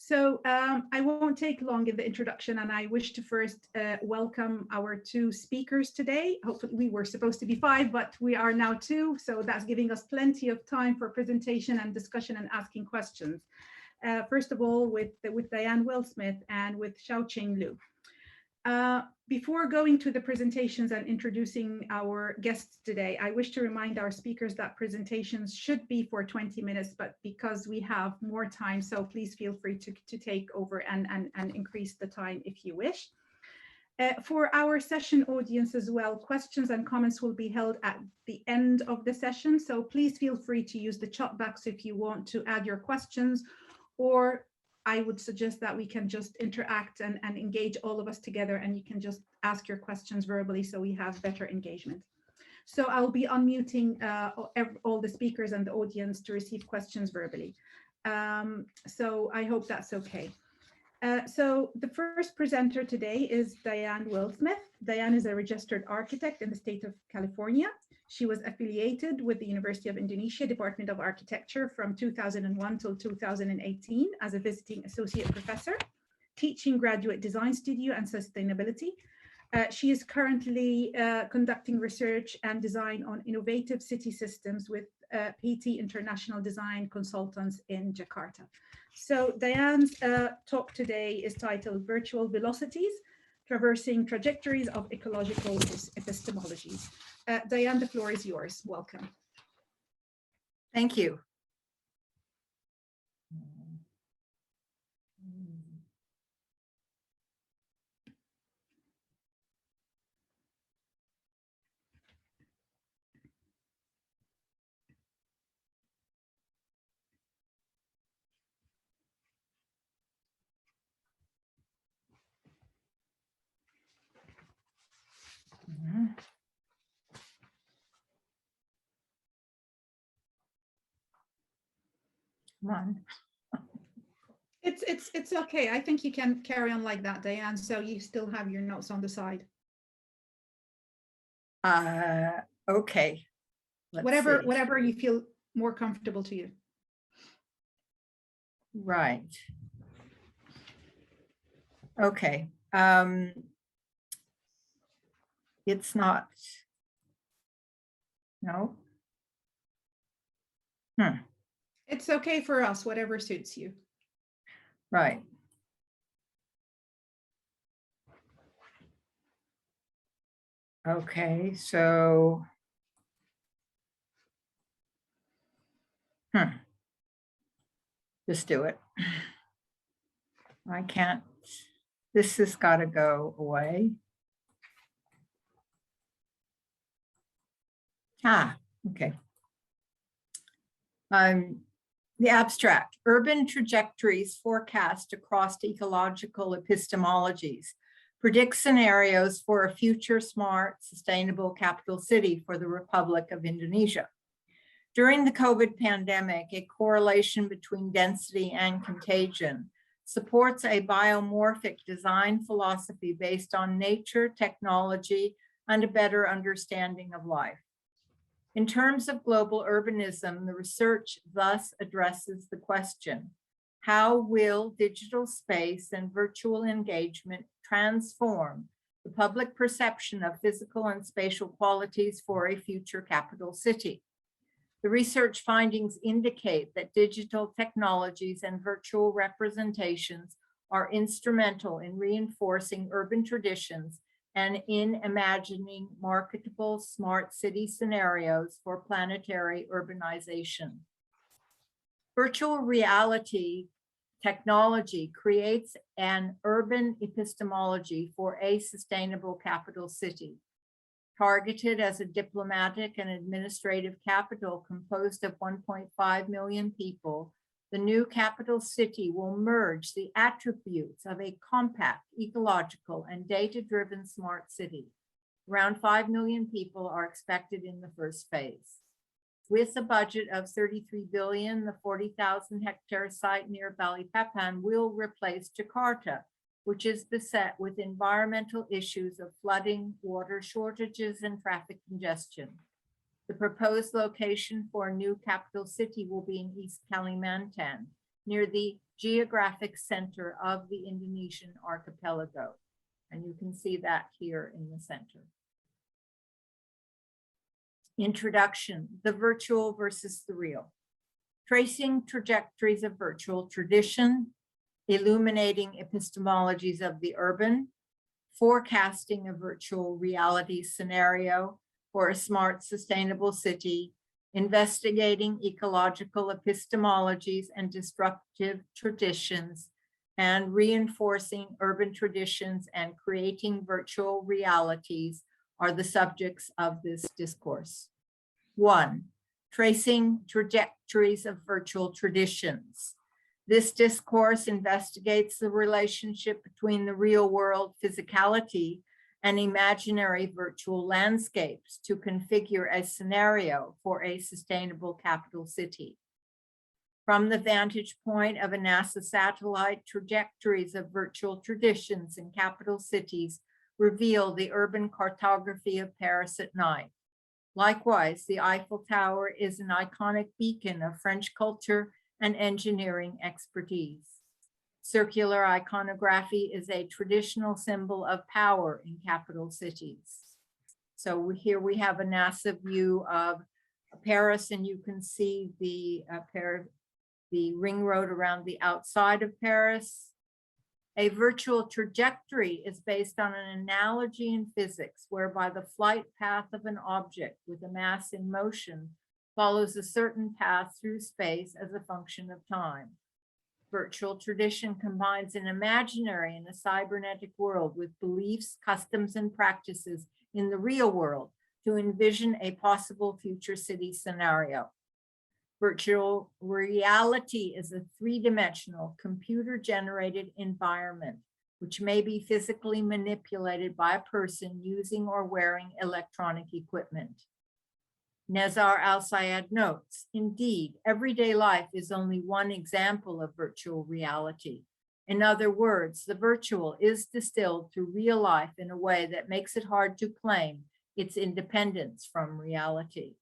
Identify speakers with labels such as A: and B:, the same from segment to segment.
A: I won't take long in the introduction, and I wish to first welcome our two speakers today. Hopefully, we were supposed to be 5, but we are now 2, so that's giving us plenty of time for presentation and discussion and asking questions. First of all, with Diane Wilsmith and with Xiaoqing Liu. Before going to the presentations and introducing our guests today, I wish to remind our speakers that presentations should be for 20 minutes, but because we have more time, so please feel free to take over and increase the time if you wish. For our session audience as well, questions and comments will be held at the end of the session, so please feel free to use the chat box if you want to add your questions, or I would suggest that we can just interact and engage all of us together, and you can just ask your questions verbally so we have better engagement. So I'll be unmuting all the speakers and the audience to receive questions verbally. So I hope that's okay. So the first presenter today is Diane Wilsmith. Diane is a registered architect in the state of California. She was affiliated with the University of Indonesia Department of Architecture from 2001 till 2018 as a visiting associate professor, teaching graduate design studio and sustainability. She is currently conducting research and design on innovative city systems with PT International Design Consultants in Jakarta. So Diane's talk today is titled Virtual Velocities, Traversing Trajectories of Ecological Epistemologies. Diane, the floor is yours. Welcome.
B: Thank you. Come on.
A: It's okay. I think you can carry on like that, Diane. So you still have your notes on the side.
B: Okay.
A: Whatever you feel more comfortable to you.
B: Right. Okay. It's not. No.
A: It's okay for us, whatever suits you.
B: Right. Okay, so just do it. I can't, this has got to go away. Okay. The abstract, urban trajectories forecast across ecological epistemologies, predict scenarios for a future smart, sustainable capital city for the Republic of Indonesia. During the COVID pandemic, a correlation between density and contagion supports a biomorphic design philosophy based on nature, technology, and a better understanding of life. In terms of global urbanism, the research thus addresses the question, how will digital space and virtual engagement transform the public perception of physical and spatial qualities for a future capital city? The research findings indicate that digital technologies and virtual representations are instrumental in reinforcing urban traditions and in imagining marketable smart city scenarios for planetary urbanization. Virtual reality technology creates an urban epistemology for a sustainable capital city. Targeted as a diplomatic and administrative capital composed of 1.5 million people, the new capital city will merge the attributes of a compact, ecological, and data-driven smart city. Around 5 million people are expected in the first phase. With a budget of 33 billion, the 40,000 hectare site near Balikpapan will replace Jakarta, which is beset with environmental issues of flooding, water shortages, and traffic congestion. The proposed location for a new capital city will be in East Kalimantan, near the geographic center of the Indonesian archipelago. And you can see that here in the center. Introduction, the virtual versus the real. Tracing trajectories of virtual tradition, illuminating epistemologies of the urban, forecasting a virtual reality scenario for a smart, sustainable city, investigating ecological epistemologies and disruptive traditions, and reinforcing urban traditions and creating virtual realities are the subjects of this discourse. 1, tracing trajectories of virtual traditions. This discourse investigates the relationship between the real world physicality and imaginary virtual landscapes to configure a scenario for a sustainable capital city. From the vantage point of a NASA satellite, trajectories of virtual traditions in capital cities reveal the urban cartography of Paris at night. Likewise, the Eiffel Tower is an iconic beacon of French culture and engineering expertise. Circular iconography is a traditional symbol of power in capital cities. So here we have a NASA view of Paris, and you can see the ring road around the outside of Paris. A virtual trajectory is based on an analogy in physics whereby the flight path of an object with a mass in motion follows a certain path through space as a function of time. Virtual tradition combines an imaginary and a cybernetic world with beliefs, customs, and practices in the real world to envision a possible future city scenario. Virtual reality is a three-dimensional computer-generated environment which may be physically manipulated by a person using or wearing electronic equipment. Nezar Al-Sayed notes, indeed, everyday life is only one example of virtual reality. In other words, the virtual is distilled to real life in a way that makes it hard to claim its independence from reality.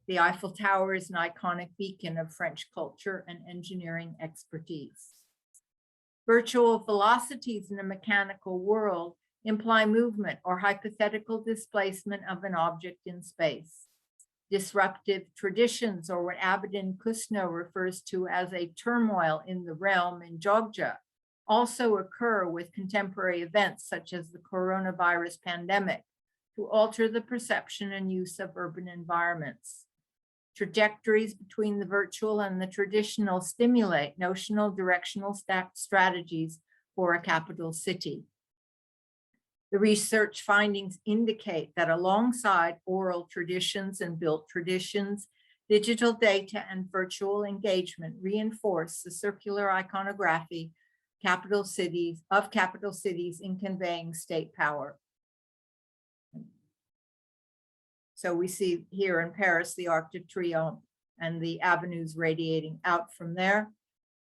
B: The Eiffel Tower is an iconic beacon of French culture and engineering expertise. Virtual velocities in a mechanical world imply movement or hypothetical displacement of an object in space. Disruptive traditions, or what Abedin Kusno refers to as a turmoil in the realm in Jogja, also occur with contemporary events such as the coronavirus pandemic to alter the perception and use of urban environments. Trajectories between the virtual and the traditional stimulate notional directional strategies for a capital city. The research findings indicate that alongside oral traditions and built traditions, digital data and virtual engagement reinforce the circular iconography capital cities in conveying state power. So we see here in Paris, the Arc de Triomphe and the avenues radiating out from there.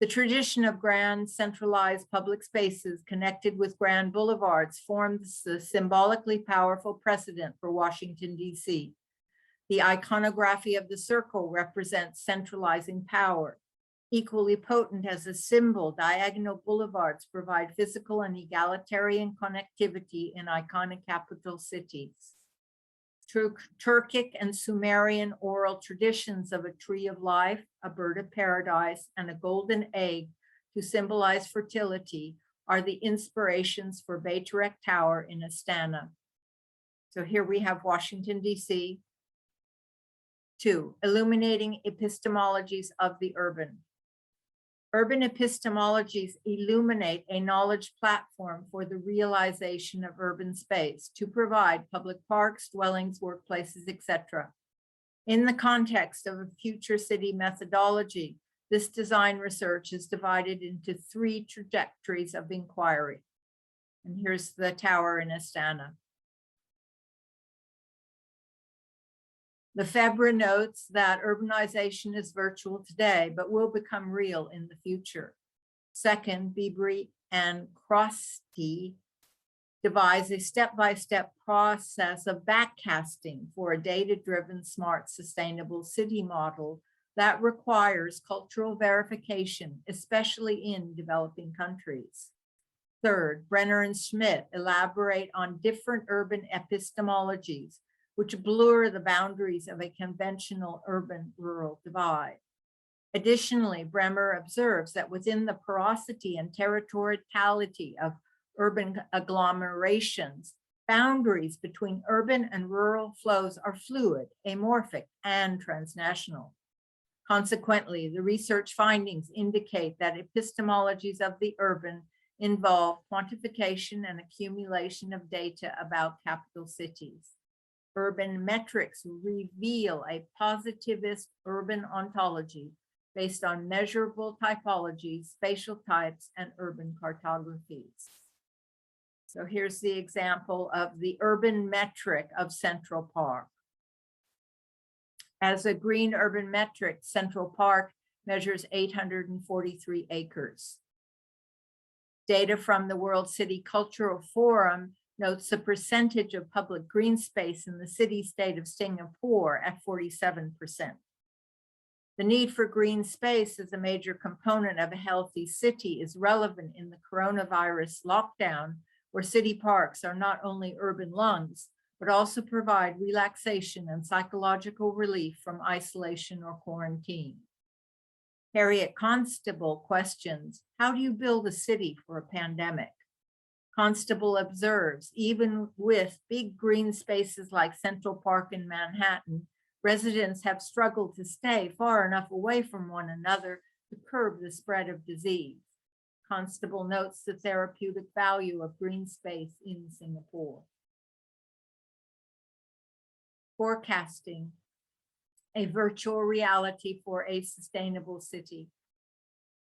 B: The tradition of grand centralized public spaces connected with grand boulevards forms the symbolically powerful precedent for Washington, D.C. The iconography of the circle represents centralizing power. Equally potent as a symbol, diagonal boulevards provide physical and egalitarian connectivity in iconic capital cities. Turkic and Sumerian oral traditions of a tree of life, a bird of paradise, and a golden egg to symbolize fertility are the inspirations for Bayturek Tower in Astana. So here we have Washington, D.C. 2, illuminating epistemologies of the urban. Urban epistemologies illuminate a knowledge platform for the realization of urban space to provide public parks, dwellings, workplaces, etc. In the context of a future city methodology, this design research is divided into 3 trajectories of inquiry. And here's the tower in Astana. Lefebvre notes that urbanization is virtual today, but will become real in the future. Second, Bibri and Krusty devise a step-by-step process of backcasting for a data-driven, smart, sustainable city model That requires cultural verification, especially in developing countries. Third, Brenner and Schmidt elaborate on different urban epistemologies which blur the boundaries of a conventional urban-rural divide. Additionally, Bremer observes that within the porosity and territoriality of urban agglomerations, boundaries between urban and rural flows are fluid, amorphic, and transnational. Consequently, the research findings indicate that epistemologies of the urban involve quantification and accumulation of data about capital cities. Urban metrics reveal a positivist urban ontology based on measurable typologies, spatial types, and urban cartographies. So here's the example of the urban metric of Central Park. As a green urban metric, Central Park measures 843 acres. Data from the World City Cultural Forum notes the percentage of public green space in the city-state of Singapore at 47%. The need for green space as a major component of a healthy city is relevant in the coronavirus lockdown, where city parks are not only urban lungs, but also provide relaxation and psychological relief from isolation or quarantine. Harriet Constable questions, how do you build a city for a pandemic? Constable observes, even with big green spaces like Central Park in Manhattan, residents have struggled to stay far enough away from one another to curb the spread of disease. Constable notes the therapeutic value of green space in Singapore. Forecasting, a virtual reality for a sustainable city.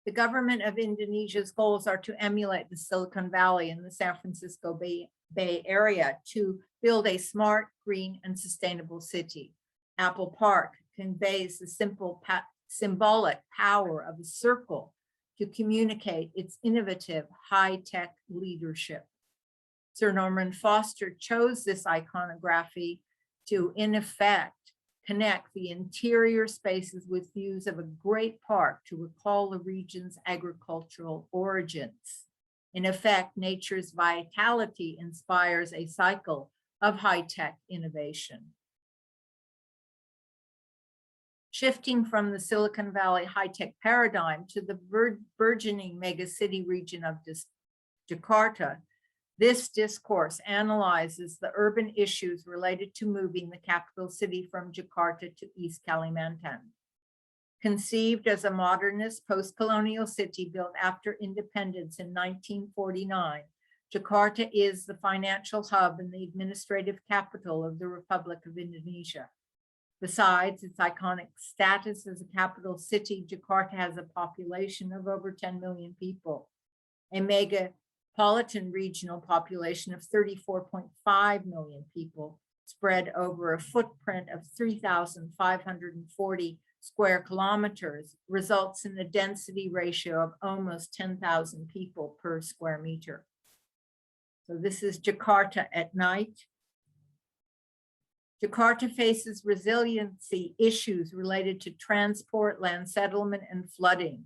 B: The government of Indonesia's goals are to emulate the Silicon Valley and the San Francisco Bay Area to build a smart, green, and sustainable city. Apple Park conveys the symbolic power of a circle to communicate its innovative high-tech leadership. Sir Norman Foster chose this iconography to, in effect, connect the interior spaces with views of a great park to recall the region's agricultural origins. In effect, nature's vitality inspires a cycle of high-tech innovation. Shifting from the Silicon Valley high-tech paradigm to the burgeoning megacity region of Jakarta, this discourse analyzes the urban issues related to moving the capital city from Jakarta to East Kalimantan. Conceived as a modernist post-colonial city built after independence in 1949, Jakarta is the financial hub and the administrative capital of the Republic of Indonesia. Besides its iconic status as a capital city, Jakarta has a population of over 10 million people, a megapolitan regional population of 34.5 million people spread over a footprint of 3,540 square kilometers results in a density ratio of almost 10,000 people per square meter. So this is Jakarta at night. Jakarta faces resiliency issues related to transport, land settlement, and flooding.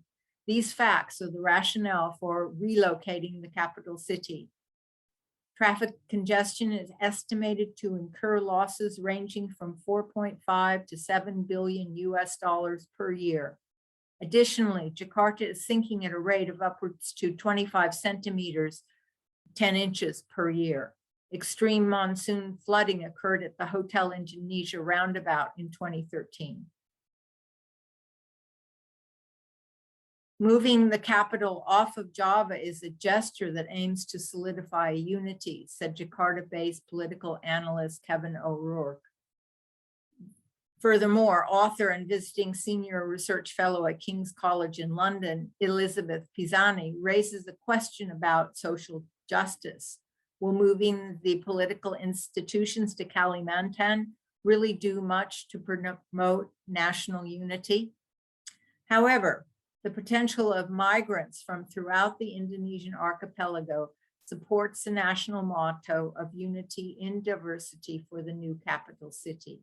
B: These facts are the rationale for relocating the capital city. Traffic congestion is estimated to incur losses ranging from 4.5 to 7 billion US dollars per year. Additionally, Jakarta is sinking at a rate of upwards to 25 centimeters, 10 inches per year. Extreme monsoon flooding occurred at the Hotel Indonesia roundabout in 2013. Moving the capital off of Java is a gesture that aims to solidify unity, said Jakarta-based political analyst Kevin O'Rourke. Furthermore, author and visiting senior research fellow at King's College in London, Elizabeth Pisani, raises a question about social justice. Will moving the political institutions to Kalimantan really do much to promote national unity? However, the potential of migrants from throughout the Indonesian archipelago supports the national motto of unity in diversity for the new capital city.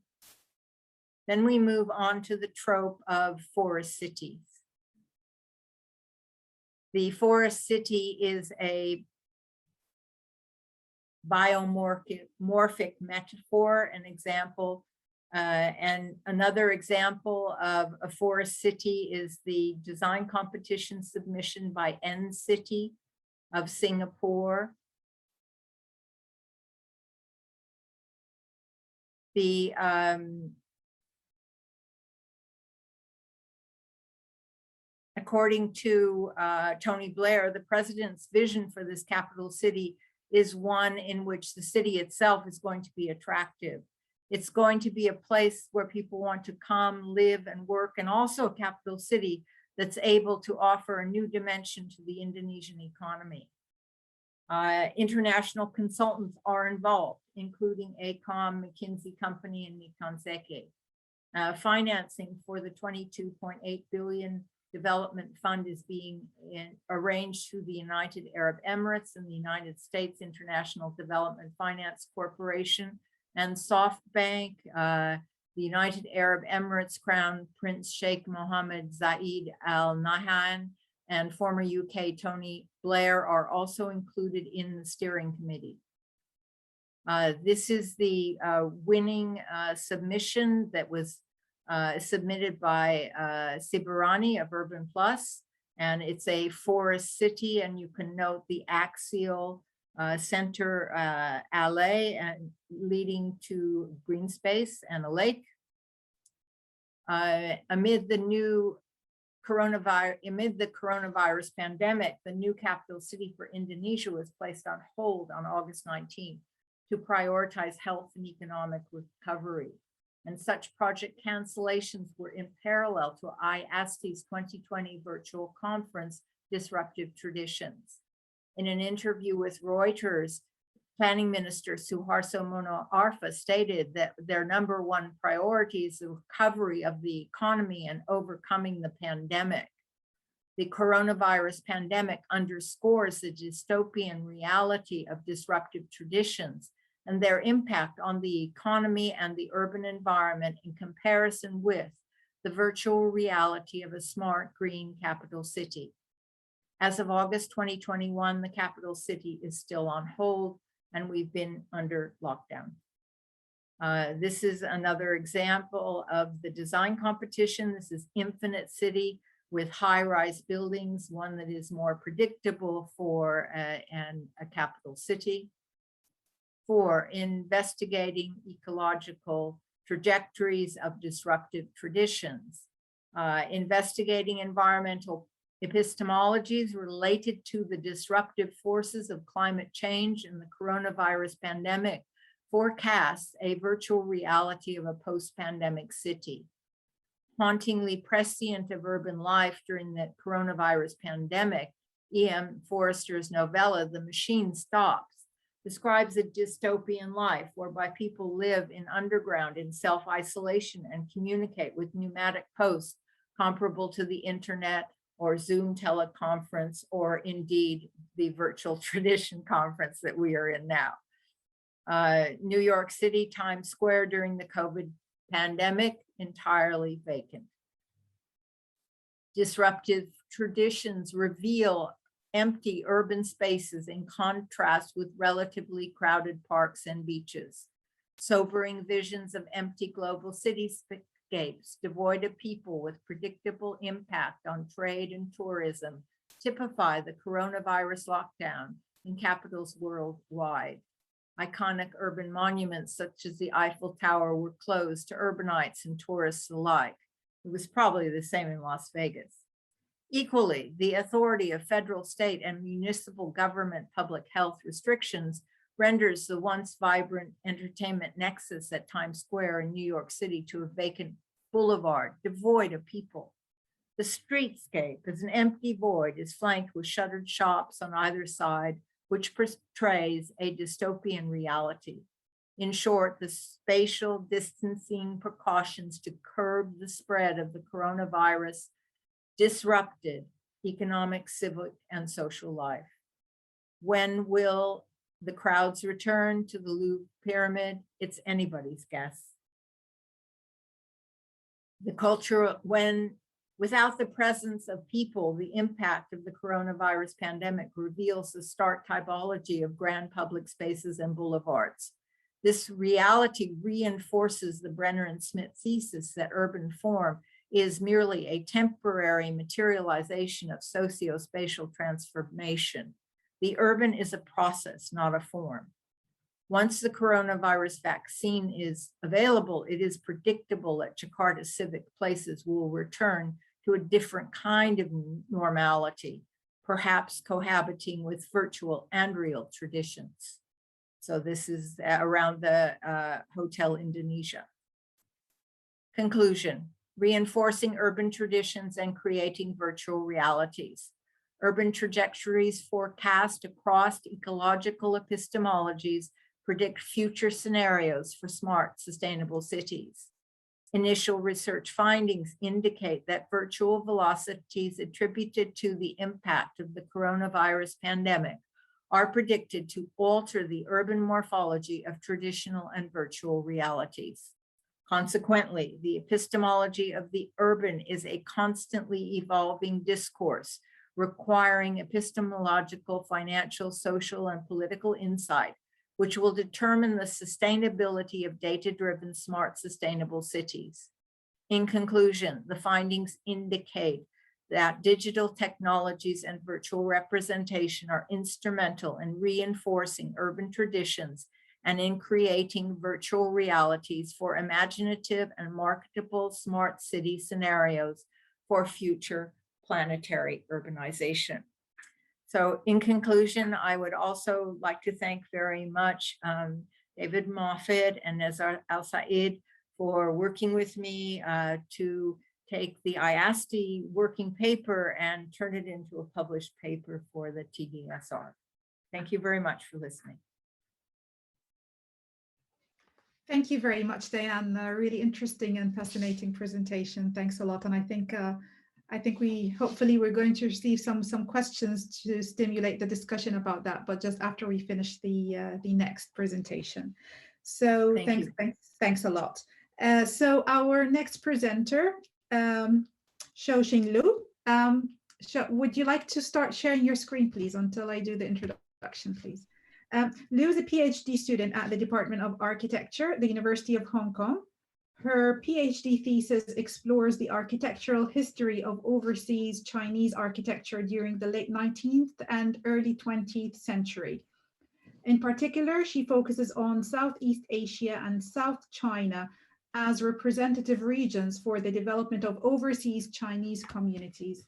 B: Then we move on to the trope of forest cities. The forest city is a biomorphic metaphor, an example. And another example of a forest city is the design competition submission by N-City of Singapore. According to Tony Blair, the president's vision for this capital city is one in which the city itself is going to be attractive. It's going to be a place where people want to come, live, and work, and also a capital city that's able to offer a new dimension to the Indonesian economy. International consultants are involved, including AECOM, McKinsey Company, and Nippon Seiki. Financing for the 22.8 billion development fund is being arranged through the United Arab Emirates and the United States International Development Finance Corporation and SoftBank. The United Arab Emirates Crown Prince Sheikh Mohammed Zayed Al Nahyan and former UK Tony Blair are also included in the steering committee. This is the winning submission that was submitted by Sibarani of Urban Plus, and it's a forest city, and you can note the axial center alley and leading to green space and a lake. Amid the coronavirus pandemic, the new capital city for Indonesia was placed on hold on August 19th to prioritize health and economic recovery. And such project cancellations were in parallel to IAST's 2020 virtual conference, Disruptive Traditions. In an interview with Reuters, Planning Minister Suharto Mono Arfa stated that their number one priority is the recovery of the economy and overcoming the pandemic. The coronavirus pandemic underscores the dystopian reality of disruptive traditions and their impact on the economy and the urban environment in comparison with the virtual reality of a smart green capital city. As of August 2021, the capital city is still on hold and we've been under lockdown. This is another example of the design competition. This is Infinite City with high-rise buildings, one that is more predictable for a capital city. For investigating ecological trajectories of disruptive traditions, investigating environmental epistemologies related to the disruptive forces of climate change and the coronavirus pandemic forecasts a virtual reality of a post-pandemic city. Hauntingly prescient of urban life during the coronavirus pandemic, E.M. Forster's novella, The Machine Stops, describes a dystopian life whereby people live in underground in self-isolation and communicate with pneumatic posts comparable to the internet or Zoom teleconference, or indeed the virtual tradition conference that we are in now. New York City, Times Square during the COVID pandemic, entirely vacant. Disruptive traditions reveal empty urban spaces in contrast with relatively crowded parks and beaches. Sobering visions of empty global cityscapes devoid of people with predictable impact on trade and tourism typify the coronavirus lockdown in capitals worldwide. Iconic urban monuments such as the Eiffel Tower were closed to urbanites and tourists alike. It was probably the same in Las Vegas. Equally, the authority of federal, state, and municipal government public health restrictions renders the once vibrant entertainment nexus at Times Square in New York City to a vacant boulevard, devoid of people. The streetscape, as an empty void, is flanked with shuttered shops on either side, which portrays a dystopian reality. In short, the spatial distancing precautions to curb the spread of the coronavirus disrupted economic, civic, and social life. When will the crowds return to the Louvre Pyramid? It's anybody's guess. The culture, without the presence of people, the impact of the coronavirus pandemic reveals the stark typology of grand public spaces and boulevards. This reality reinforces the Brenner and Smith thesis that urban form is merely a temporary materialization of socio-spatial transformation. The urban is a process, not a form. Once the coronavirus vaccine is available, it is predictable that Jakarta's civic places will return to a different kind of normality, perhaps cohabiting with virtual and real traditions. So this is around the Hotel Indonesia. Conclusion: reinforcing urban traditions and creating virtual realities. Urban trajectories forecast across ecological epistemologies predict future scenarios for smart, sustainable cities. Initial research findings indicate that virtual velocities attributed to the impact of the coronavirus pandemic are predicted to alter the urban morphology of traditional and virtual realities. Consequently, the epistemology of the urban is a constantly evolving discourse, requiring epistemological, financial, social, and political insight, which will determine the sustainability of data-driven, smart, sustainable cities. In conclusion, the findings indicate that digital technologies and virtual representation are instrumental in reinforcing urban traditions and in creating virtual realities for imaginative and marketable smart city scenarios for future planetary urbanization. So in conclusion, I would also like to thank very much David Moffett and Nezar Al-Said for working with me to take the IASTI working paper and turn it into a published paper for the TDSR. Thank you very much for listening.
A: Thank you very much, Diane. A really interesting and fascinating presentation. Thanks a lot. And I think hopefully we're going to receive some questions to stimulate the discussion about that, but just after we finish the next presentation. So thanks a lot. So our next presenter, Xiaoxing Liu. Would you like to start sharing your screen, please, until I do the introduction, please? Liu is a PhD student at the Department of Architecture, the University of Hong Kong. Her PhD thesis explores the architectural history of overseas Chinese architecture during the late 19th and early 20th century. In particular, she focuses on Southeast Asia and South China as representative regions for the development of overseas Chinese communities.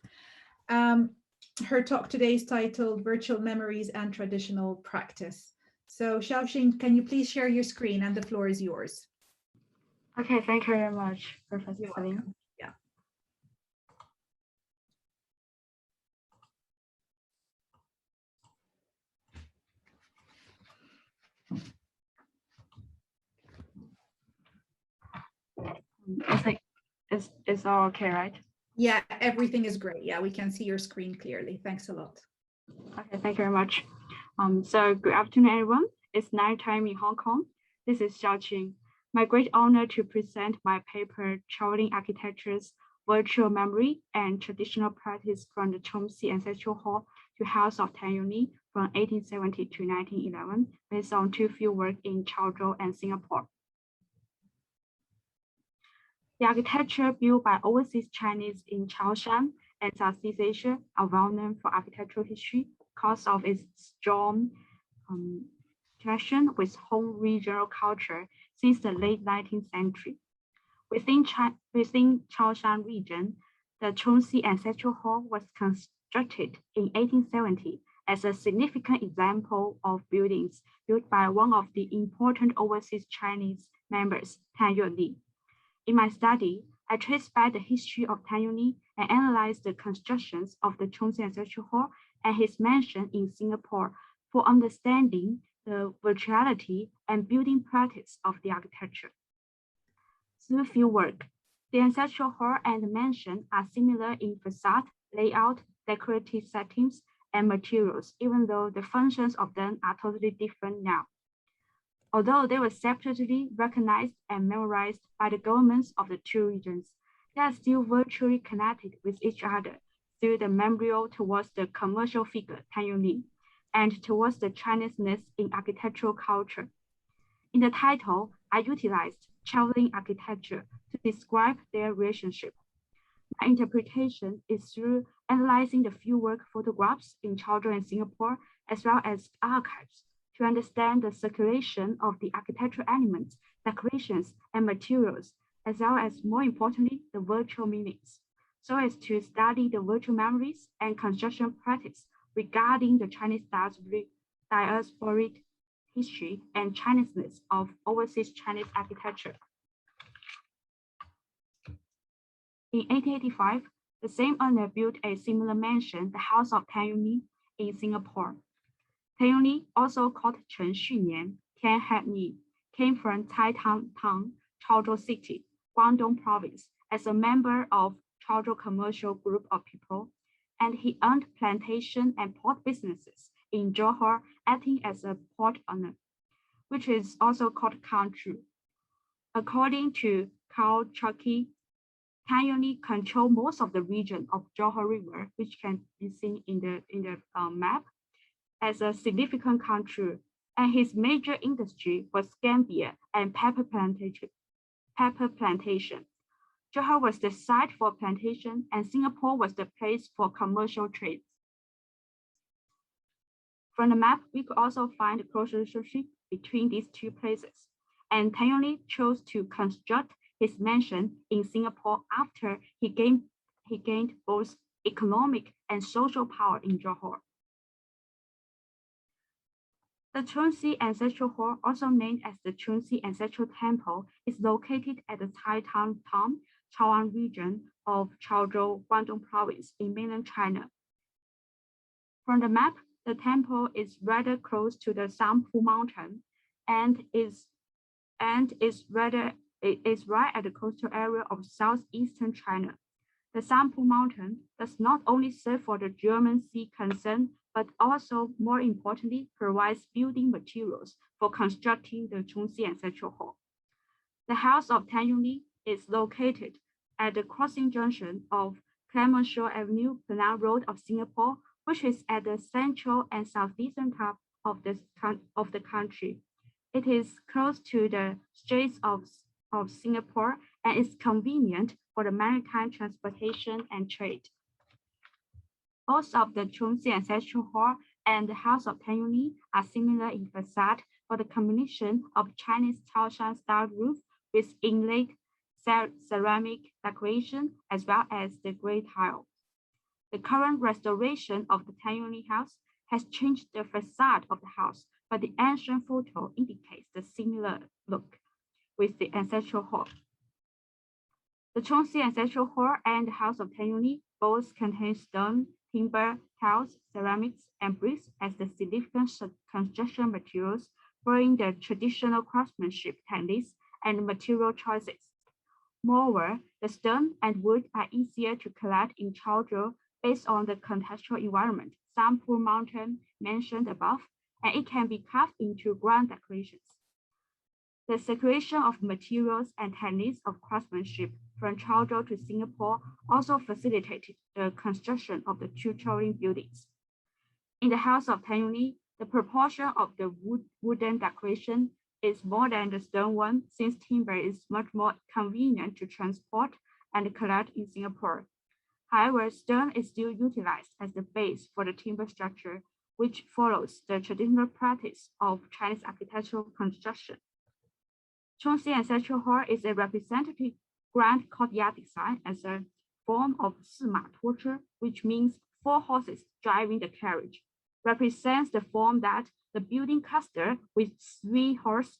A: Her talk today is titled Virtual Memories and Traditional Practice. So Xiaoxing, can you please share your screen, and the floor is yours.
C: Okay, thank you very much, Professor Celine.
A: Yeah.
C: It's all okay, right?
A: Yeah, everything is great. Yeah, we can see your screen clearly. Thanks a lot.
C: Okay, thank you very much. So good afternoon, everyone. It's nighttime in Hong Kong. This is Xiaoxing. My great honor to present my paper, Traveling Architectures, Virtual Memory and Traditional Practice from the Chongxi Ancestral Hall to House of Tanyuni from 1870 to 1911, based on two fieldwork in Chaozhou and Singapore. The architecture built by overseas Chinese in Chaoshan and Southeast Asia are well known for architectural history because of its strong connection with home regional culture since the late 19th century. Within Chaoshan region, the Chongxi Ancestral Hall was constructed in 1870 as a significant example of buildings built by one of the important overseas Chinese members, Tan Yueli. In my study, I traced back the history of Tan Yueli and analyzed the constructions of the Chongxi Ancestral Hall and his mansion in Singapore for understanding the virtuality and building practice of the architecture. Through fieldwork, the Ancestral Hall and the mansion are similar in facade, layout, decorative settings, and materials, even though the functions of them are totally different now. Although they were separately recognized and memorized by the governments of the two regions, They are still virtually connected with each other through the memorial towards the commercial figure Tan Yongli and towards the Chineseness in architectural culture. In the title, I utilized traveling architecture to describe their relationship. My interpretation is through analyzing the fieldwork photographs in Chaozhou and Singapore, as well as archives, to understand the circulation of the architectural elements, decorations, and materials, as well as, more importantly, the virtual meanings, so as to study the virtual memories and construction practice regarding the Chinese diasporic history and Chineseness of overseas Chinese architecture. In 1885, the same owner built a similar mansion, the House of Tan Yongli, in Singapore. Tan Yongli, also called Chen Xunian, Tian Had Ni, came from Cai Tang, Chaozhou City, Guangdong Province, as a member of Chaozhou Commercial Group of People, and he owned plantation and port businesses in Johor, acting as a port owner, which is also called country. According to Carl Chucky, Tan Yongli controlled most of the region of Johor River, which can be seen in the map, as a significant country, and his major industry was gambia and pepper plantation. Johor was the site for plantation, and Singapore was the place for commercial trade. From the map, we could also find the close relationship between these two places, and Tan Yongli chose to construct his mansion in Singapore after he gained both economic and social power in Johor. The Chunxi Ancestral Hall, also named as the Chunxi Ancestral Temple, is located at the Caitang Town, Chaoan region of Chaozhou, Guangdong Province in mainland China. From the map, the temple is rather close to the Sanpu Mountain and is right at the coastal area of southeastern China. The Sanpu Mountain does not only serve for the German Sea concern, but also, more importantly, provides building materials for constructing the Chunxi Ancestral Hall. The House of Tan Yongli is located at the crossing junction of Clemenceau Avenue, Penang Road of Singapore, which is at the central and southeastern top of the country. It is close to the Straits of Singapore and is convenient for the maritime transportation and trade. Both of the Chunxi Ancestral Hall and the House of Tan Yongli are similar in facade for the combination of Chinese Chaoshan style roof with inlaid ceramic decoration as well as the gray tile. The current restoration of the Tan Yongli house has changed the facade of the house, but the ancient photo indicates the similar look with the Ancestral Hall. The Chunxi Ancestral Hall and the House of Tan Yongli both contain stone, timber, tiles, ceramics, and bricks as the significant construction materials, following the traditional craftsmanship techniques and material choices. Moreover, the stone and wood are easier to collect in Chaozhou based on the contextual environment, Sanpu Mountain mentioned above, and it can be carved into ground decorations. The circulation of materials and techniques of craftsmanship from Chaozhou to Singapore also facilitated the construction of the two traveling buildings. In the House of Tan Yongli, the proportion of the wooden decoration is more than the stone one, since timber is much more convenient to transport and collect in Singapore. However, stone is still utilized as the base for the timber structure, which follows the traditional practice of Chinese architectural construction. Chunxi Ancestral Hall is a representative grand courtyard design as a form of 四马拖车, which means 4 horses driving the carriage, represents the form that the building cluster with 3 horses,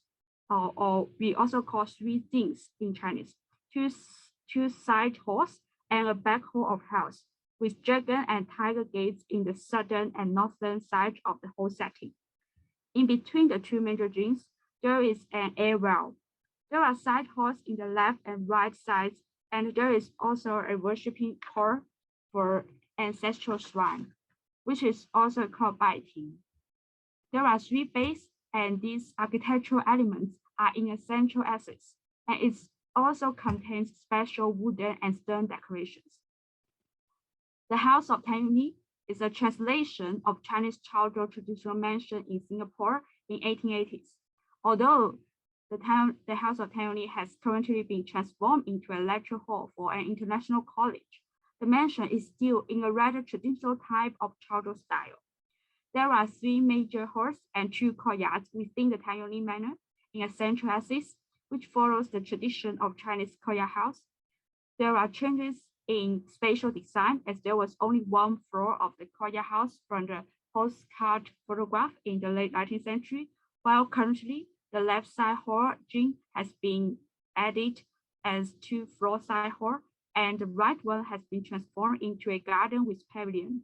C: or we also call 3 things in Chinese, 2 side horse and a back hall of house, with dragon and tiger gates in the southern and northern side of the whole setting. In between the 2 major rings, there is an air well. There are side halls in the left and right sides, and there is also a worshipping hall for ancestral shrine, which is also called Baiting. There are 3 bays, and these architectural elements are in essential assets, and it's also contains special wooden and stone decorations. The House of Tanyuni is a translation of Chinese Chaozhou traditional mansion in Singapore in 1880s. Although the House of Tanyuni has currently been transformed into a lecture hall for an international college, the mansion is still in a rather traditional type of Chaozhou style. There are 3 major halls and 2 courtyards within the Tanyuni Manor in a central axis, which follows the tradition of Chinese courtyard house. There are changes in spatial design, as there was only 1 floor of the courtyard house from the postcard photograph in the late 19th century, while currently the left side hall Jing has been added as 2-floor side hall, and the right one has been transformed into a garden with pavilion.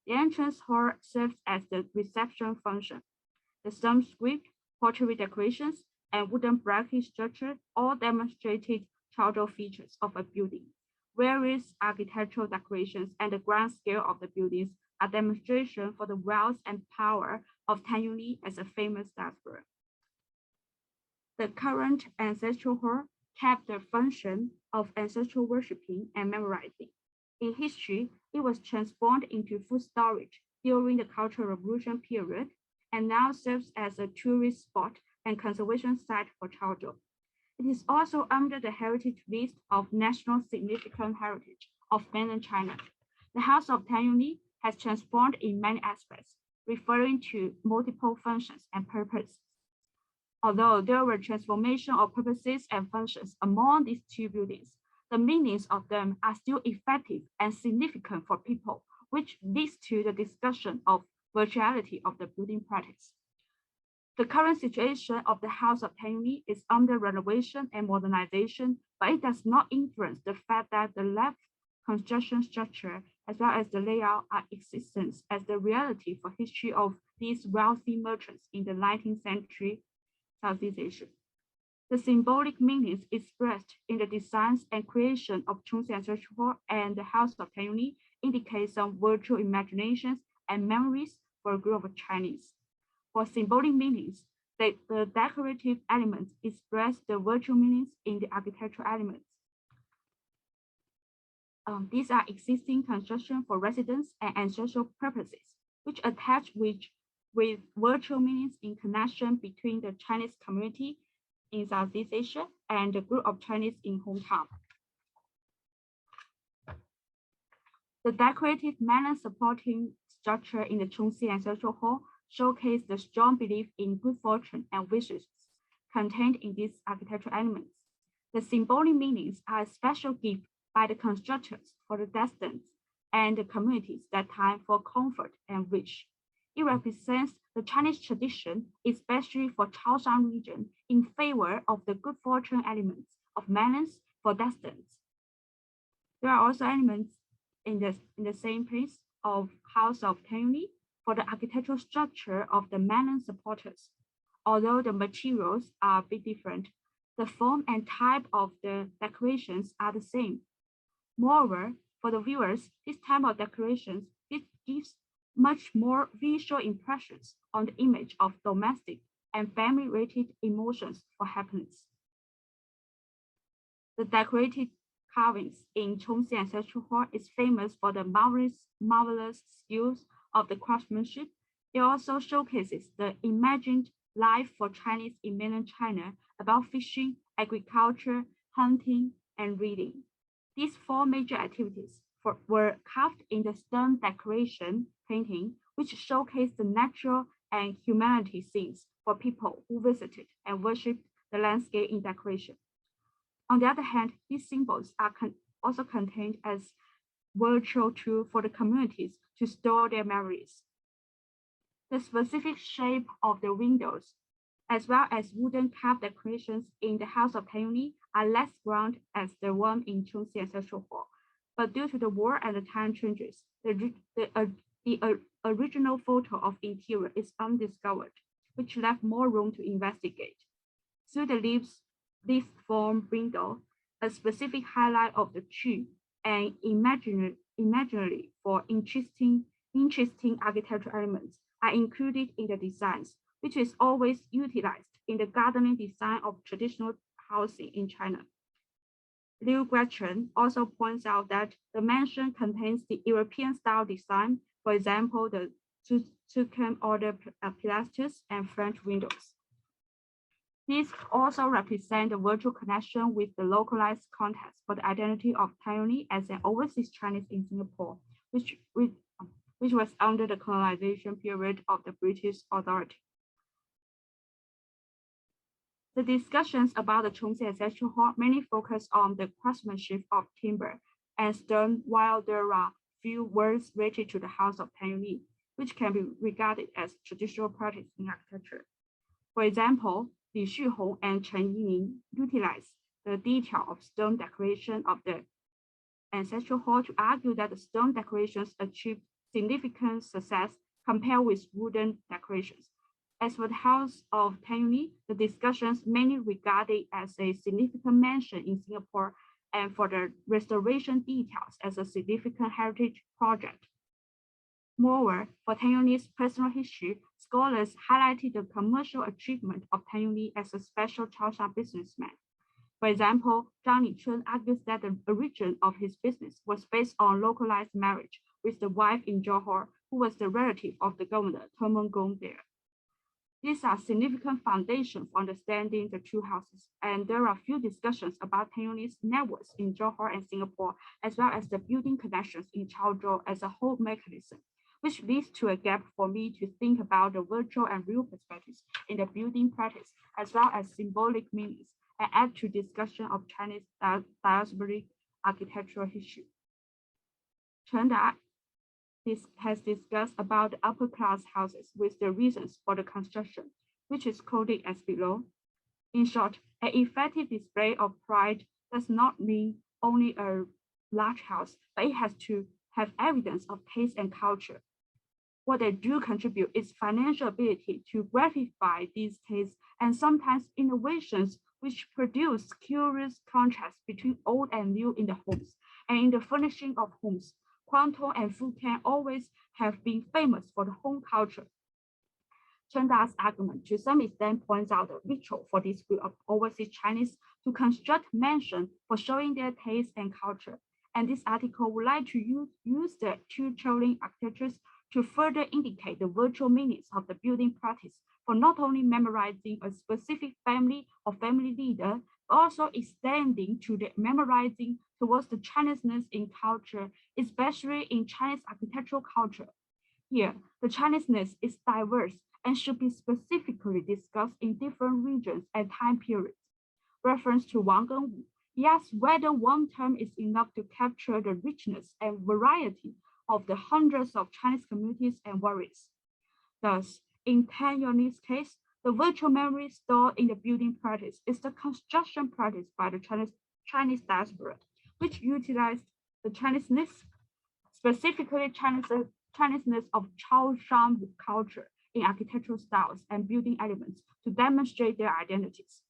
C: The entrance hall serves as the reception function. The stone script, pottery decorations, and wooden bracket structure all demonstrated Chaozhou features of a building. Various architectural decorations and the grand scale of the buildings are demonstration for the wealth and power of Tanyuni as a famous diaspora. The current ancestral hall kept the function of ancestral worshiping and memorizing. In history, it was transformed into food storage during the Cultural Revolution period and now serves as a tourist spot and conservation site for Chaozhou. It is also under the heritage list of national significant heritage of mainland China. The House of Tanyuni has transformed in many aspects, referring to multiple functions and purposes. Although there were transformation of purposes and functions among these 2 buildings, the meanings of them are still effective and significant for people, which leads to the discussion of virtuality of the building practice. The current situation of the House of Tanyuni is under renovation and modernization, but it does not influence the fact that the left construction structure as well as the layout are existent as the reality for history of these wealthy merchants in the 19th century Southeast Asia. The symbolic meanings expressed in the designs and creation of Chongxi Ancestral Hall and the House of Tanyuni indicate some virtual imaginations and memories for a group of Chinese. For symbolic meanings, the decorative elements express the virtual meanings in the architectural elements. These are existing construction for residence and ancestral purposes, which attach with virtual meanings in connection between the Chinese community in Southeast Asia and the group of Chinese in hometown. The decorative manner supporting structure in the Chongxi Ancestral Hall showcase the strong belief in good fortune and wishes contained in these architectural elements. The symbolic meanings are a special gift by the constructors for the descendants and the communities that time for comfort and wish. It represents the Chinese tradition, especially for Chaoshan region, in favor of the good fortune elements of manners for descendants. There are also elements in the same place of House of Tanyuni for the architectural structure of the Manan supporters. Although the materials are a bit different, the form and type of the decorations are the same. Moreover, for the viewers, this type of decorations gives much more visual impressions on the image of domestic and family-related emotions for happiness. The decorated carvings in Chongxi Ancestral Hall is famous for the marvelous skills of the craftsmanship. It also showcases the imagined life for Chinese in mainland China about fishing, agriculture, hunting, and reading. These 4 major activities were carved in the stone decoration painting, which showcased the natural and humanity scenes for people who visited and worshipped the landscape in decoration. On the other hand, these symbols are also contained as virtual tool for the communities to store their memories. The specific shape of the windows, as well as wooden carved decorations in the House of Tanyuni, are less grand as the one in Chongxi Ancestral Hall. But due to the war and the time changes, the original photo of interior is undiscovered, which left more room to investigate. Through the leaf form window, a specific highlight of the tree and imaginary for interesting architectural elements are included in the designs, which is always utilized in the gardening design of traditional housing in China. Liu Guochen also points out that the mansion contains the European style design, for example, the toucan order pilasters and French windows. These also represent the virtual connection with the localized context for the identity of Taiwanese as an overseas Chinese in Singapore, which was under the colonization period of the British authority. The discussions about the Chongqing Ancestral Hall mainly focus on the craftsmanship of timber and stone, while there are few words related to the House of Taiwanese, which can be regarded as traditional practice in architecture. For example, Li Xuhong and Chen Yining utilize the detail of stone decoration of the Ancestral Hall to argue that the stone decorations achieved significant success compared with wooden decorations. As for the House of Taiwanese, the discussions mainly regarded as a significant mansion in Singapore and for the restoration details as a significant heritage project. Moreover, for Taiwanese personal history, scholars highlighted the commercial achievement of Taiwanese as a special Chaosha businessman. For example, Zhang Lichun argues that the origin of his business was based on localized marriage with the wife in Johor, who was the relative of the governor, Tumengong there. These are significant foundations for understanding the two houses, and there are few discussions about Taiwanese networks in Johor and Singapore, as well as the building connections in Chaozhou as a whole mechanism, which leads to a gap for me to think about the virtual and real perspectives in the building practice, as well as symbolic meanings, and add to discussion of Chinese diasporic architectural history. Chen Da has discussed about the upper class houses with the reasons for the construction, which is quoted as below. In short, an effective display of pride does not mean only a large house, but it has to have evidence of taste and culture. What they do contribute is financial ability to gratify these tastes and sometimes innovations which produce curious contrasts between old and new in the homes and in the furnishing of homes. Guangdong and Fujian always have been famous for the home culture. Chen Da's argument to some extent points out the ritual for this group of overseas Chinese to construct mansions for showing their taste and culture. And this article would like to use the two traveling architectures to further indicate the virtual meanings of the building practice for not only memorizing a specific family or family leader, but also extending to the memorizing towards the Chineseness in culture, especially in Chinese architectural culture. Here, the Chineseness is diverse and should be specifically discussed in different regions and time periods. Reference to Wang Gengwu, he asks whether one term is enough to capture the richness and variety of the hundreds of Chinese communities and warriors. Thus, in Taiwanese case, the virtual memory stored in the building practice is the construction practice by the Chinese diaspora, which utilized the Chineseness, specifically Chineseness of Chaoshan culture in architectural styles and building elements to demonstrate their identities.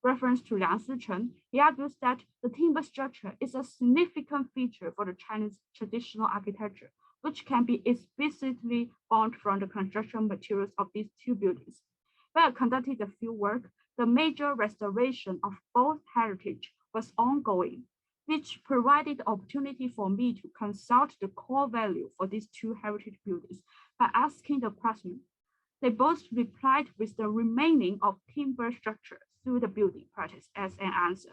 C: Reference to Liang Sicheng, he argues that the timber structure is a significant feature for the Chinese traditional architecture, which can be explicitly found from the construction materials of these two buildings. While conducting the field work, the major restoration of both heritage was ongoing, which provided the opportunity for me to consult the core value for these two heritage buildings by asking the craftsmen. They both replied with the remaining of timber structure through the building practice as an answer.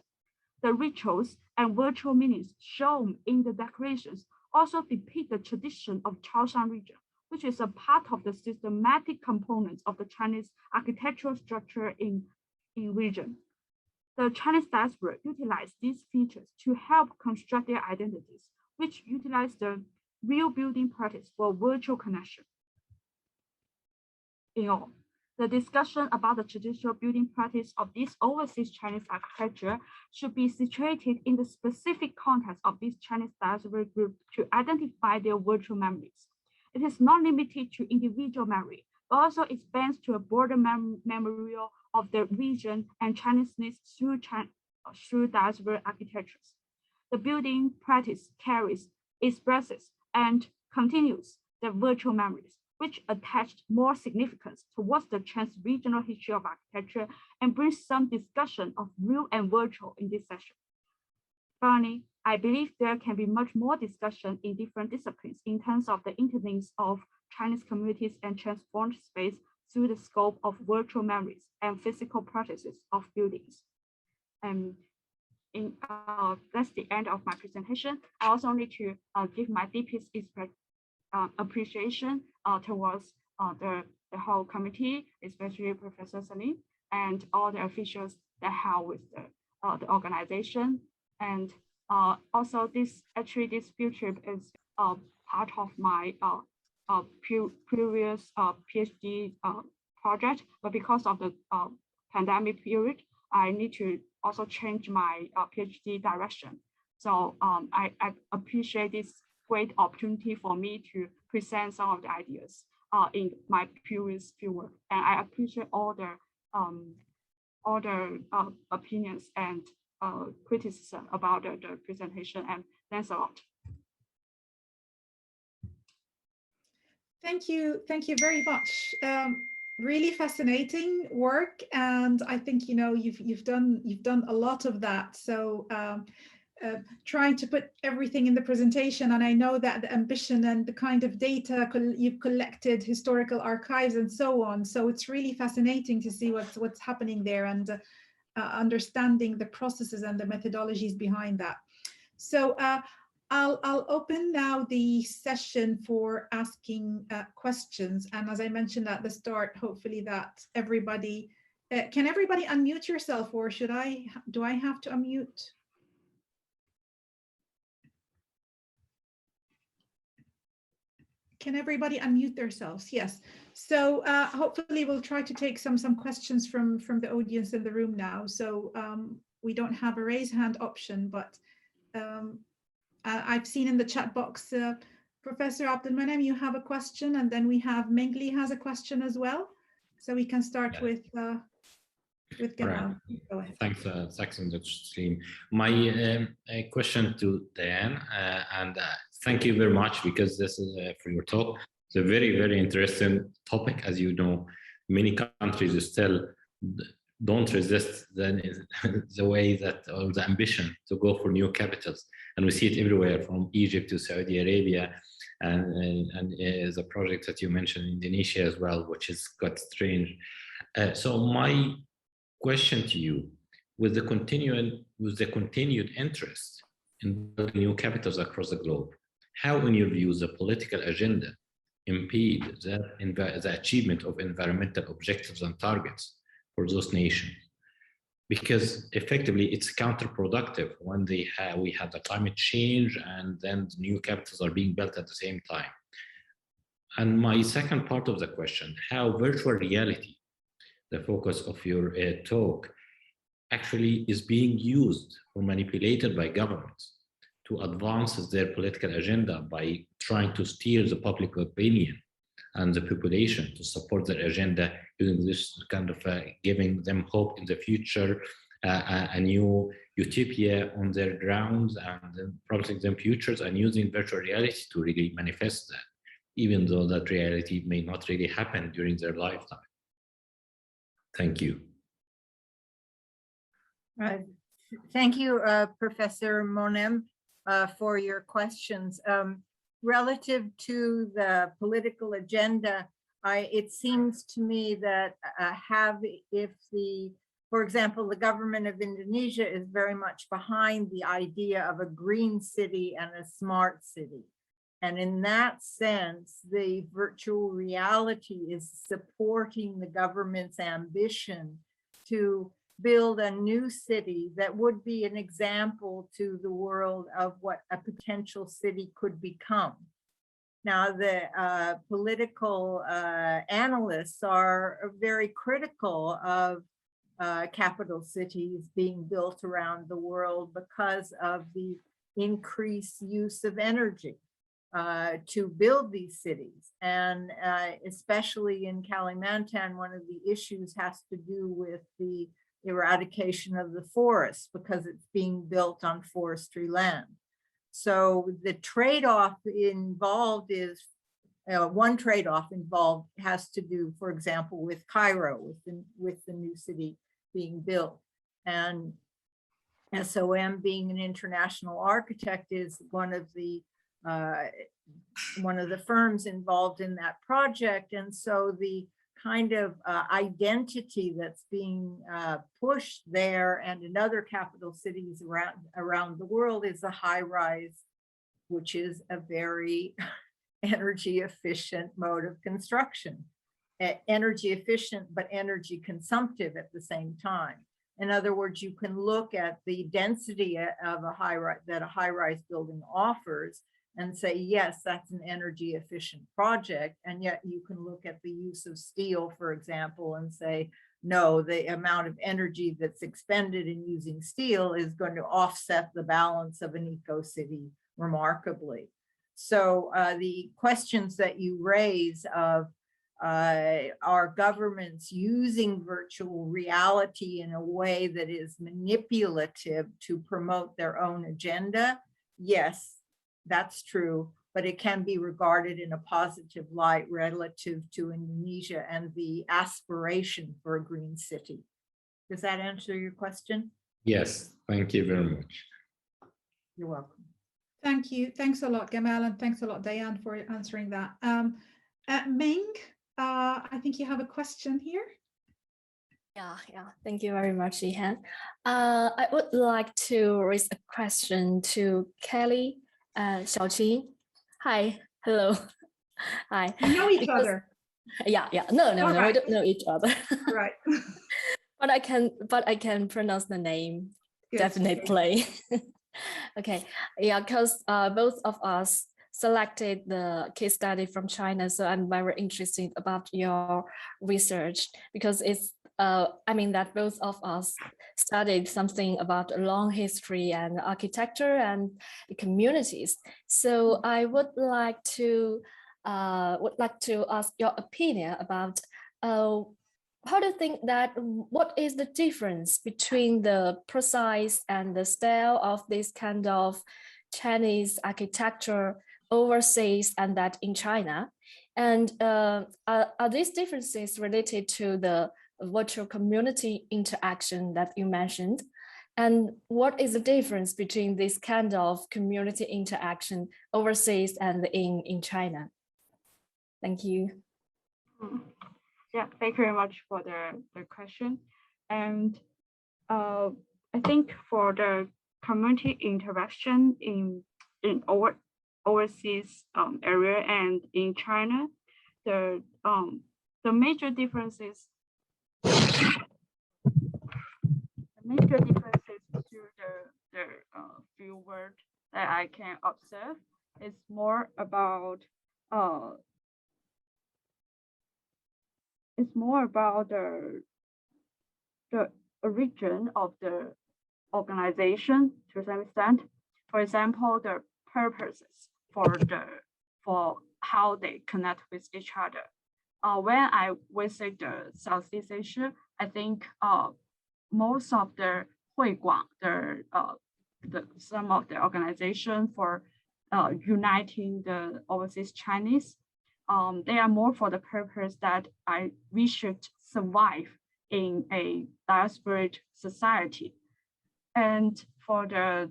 C: The rituals and virtual meanings shown in the decorations also depict the tradition of Chaoshan region, which is a part of the systematic components of the Chinese architectural structure in region. The Chinese diaspora utilized these features to help construct their identities, which utilize the real building practice for virtual connection. In all, the discussion about the traditional building practice of this overseas Chinese architecture should be situated in the specific context of this Chinese diaspora group to identify their virtual memories. It is not limited to individual memory, but also expands to a broader memorial of the region and Chineseness through diaspora architectures. The building practice carries, expresses, and continues the virtual memories, which attached more significance towards the trans-regional history of architecture and brings some discussion of real and virtual in this session. Bernie, I believe there can be much more discussion in different disciplines in terms of the interlinks of Chinese communities and transformed space through the scope of virtual memories and physical practices of buildings. That's the end of my presentation. I also need to give my deepest appreciation towards the whole committee, especially Professor Salim and all the officials that help with the organization. And also this field trip is part of my previous PhD project, but because of the pandemic period, I need to also change my PhD direction. So I appreciate this great opportunity for me to present some of the ideas in my previous fieldwork, and I appreciate all the opinions and criticism about the presentation, and thanks a lot.
A: Thank you very much. Really fascinating work, and I think you've done a lot of that. So trying to put everything in the presentation, and I know that the ambition and the kind of data you've collected, historical archives and so on. So it's really fascinating to see what's happening there, and understanding the processes and the methodologies behind that. So I'll open now the session for asking questions. And as I mentioned at the start, hopefully that everybody, can everybody unmute yourself, or do I have to unmute? Can everybody unmute themselves? Yes. So hopefully we'll try to take some questions from the audience in the room now. So we don't have a raise hand option, but I've seen in the chat box, Professor Abdelmonem, you have a question, and then we have Mengli has a question as well. So we can start with Gamal. Go ahead.
D: Thanks, Dr. Salim. My question to Diane, and thank you very much, because this is for your talk. It's a very, very interesting topic. As you know, many countries still don't resist the way that, or the ambition to go for new capitals. And we see it everywhere, from Egypt to Saudi Arabia, and the project that you mentioned, Indonesia as well, which is quite strange. So my question to you, with the continued interest in building new capitals across the globe, how, in your view, the political agenda impede the achievement of environmental objectives and targets for those nations? Because effectively it's counterproductive when we have the climate change and then the new capitals are being built at the same time. And my second part of the question, how virtual reality, the focus of your talk, actually is being used or manipulated by governments to advance their political agenda by trying to steer the public opinion and the population to support their agenda, using this kind of giving them hope in the future, a new utopia on their grounds, and then promising them futures, and using virtual reality to really manifest that, even though that reality may not really happen during their lifetime. Thank you.
B: Thank you, Professor Monem, for your questions. Relative to the political agenda, it seems to me that for example, the government of Indonesia is very much behind the idea of a green city and a smart city. And in that sense, the virtual reality is supporting the government's ambition to build a new city that would be an example to the world of what a potential city could become. Now, the political analysts are very critical of capital cities being built around the world because of the increased use of energy to build these cities. And especially in Kalimantan, one of the issues has to do with the eradication of the forest because it's being built on forestry land. So the trade-off involved is, one trade-off involved has to do, for example, with Cairo, with the new city being built. And SOM, being an international architect, is one of the firms involved in that project. And so the kind of identity that's being pushed there and in other capital cities around the world is the high rise, which is a very energy efficient mode of construction. Energy efficient, but energy consumptive at the same time. In other words, you can look at the density of a high-rise building offers and say, yes, that's an energy efficient project. And yet you can look at the use of steel, for example, and say, no, the amount of energy that's expended in using steel is going to offset the balance of an eco-city remarkably. So the questions that you raise of are governments using virtual reality in a way that is manipulative to promote their own agenda? Yes, that's true, but it can be regarded in a positive light relative to Indonesia and the aspiration for a green city. Does that answer your question?
D: Yes, thank you very much.
B: You're welcome.
A: Thank you. Thanks a lot, Gamal, and thanks a lot, Diane, for answering that. Ming, I think you have a question here.
E: Yeah. Thank you very much, Yihan. I would like to raise a question to Kelly Xiaoqi. Hi, hello. Hi.
A: We know each other.
E: Yeah. No,
A: Right.
E: we don't know each other.
A: Right.
E: but I can pronounce the name.
A: Good.
E: Definitely. Okay. Yeah, because both of us selected the case study from China, so I'm very interested about your research, because it's I mean that both of us studied something about a long history and architecture and the communities. So I would like to ask your opinion about how do you think that, what is the difference between the precise and the style of this kind of Chinese architecture overseas and that in China? And are these differences related to the virtual community interaction that you mentioned? And what is the difference between this kind of community interaction overseas and in China? Thank you.
C: Yeah, thank you very much for the question. And I think for the community interaction in overseas area and in China, the major differences to the few words that I can observe is more about the origin of the organization to some extent. For example, the purposes for how they connect with each other. When I visit the Southeast Asia, I think most of the Huiguang, some of the organization for uniting the overseas Chinese, they are more for the purpose that we should survive in a diasporic society. And for the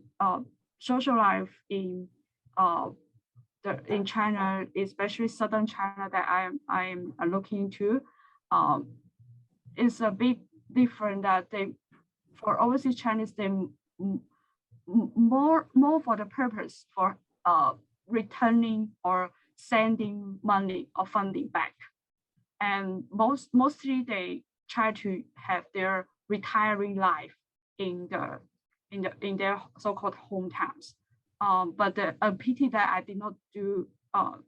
C: social life in China, especially southern China that I am looking into, is a big difference that for overseas Chinese, they more for the purpose for returning or sending money or funding back. And mostly they try to have their retiring life in their so-called hometowns. But a pity that I did not do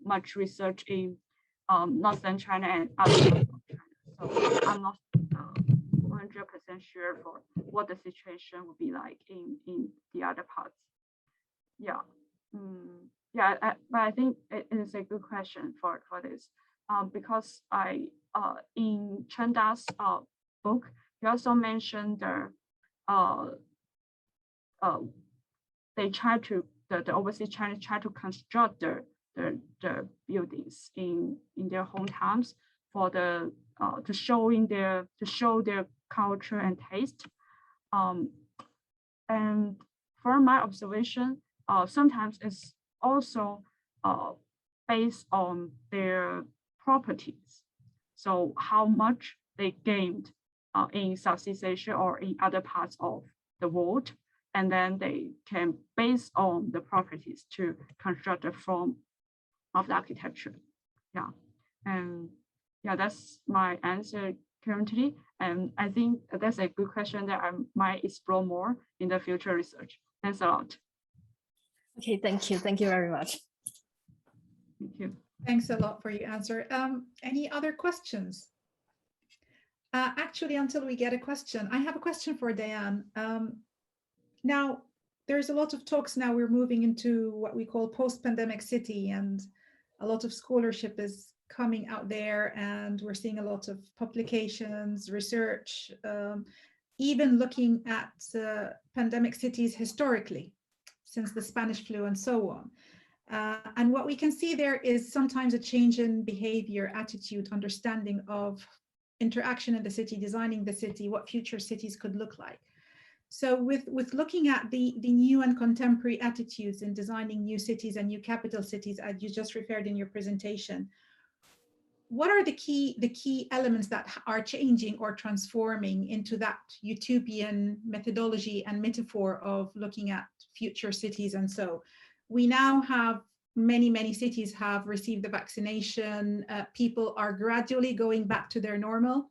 C: much research in northern China and other parts of China. So I'm not 100% sure for what the situation would be like in the other parts. Yeah. But I think it is a good question for this, because in Chen Da's book, he also mentioned the overseas Chinese try to construct the buildings in their hometowns for to show their culture and taste. And from my observation, sometimes it's also based on their properties. So how much they gained in Southeast Asia or in other parts of the world. And then they can base on the properties to construct the form of the architecture. Yeah. And yeah, that's my answer currently. And I think that's a good question that I might explore more in the future research. Thanks a lot.
E: Okay, thank you. Thank you very much.
C: Thank you.
A: Thanks a lot for your answer. Any other questions? Actually, until we get a question, I have a question for Diane. Now, there's a lot of talks now, we're moving into what we call post-pandemic city, and a lot of scholarship is coming out there, and we're seeing a lot of publications, research, even looking at pandemic cities historically, since the Spanish flu and so on. And what we can see there is sometimes a change in behavior, attitude, understanding of interaction in the city, designing the city, what future cities could look like. So with looking at the new and contemporary attitudes in designing new cities and new capital cities, as you just referred in your presentation, what are the key elements that are changing or transforming into that utopian methodology and metaphor of looking at future cities? And so we now have many cities have received the vaccination. People are gradually going back to their normal.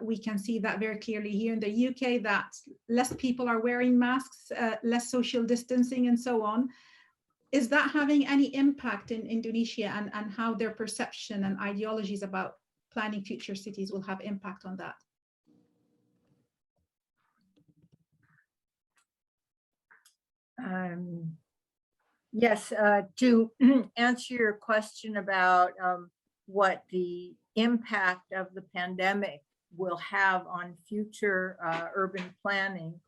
A: We can see that very clearly here in the UK, that less people are wearing masks, less social distancing and so on. Is that having any impact in Indonesia, and how their perception and ideologies about planning future cities will have impact on that?
B: Yes, to answer your question about what the impact of the pandemic will have on future urban planning,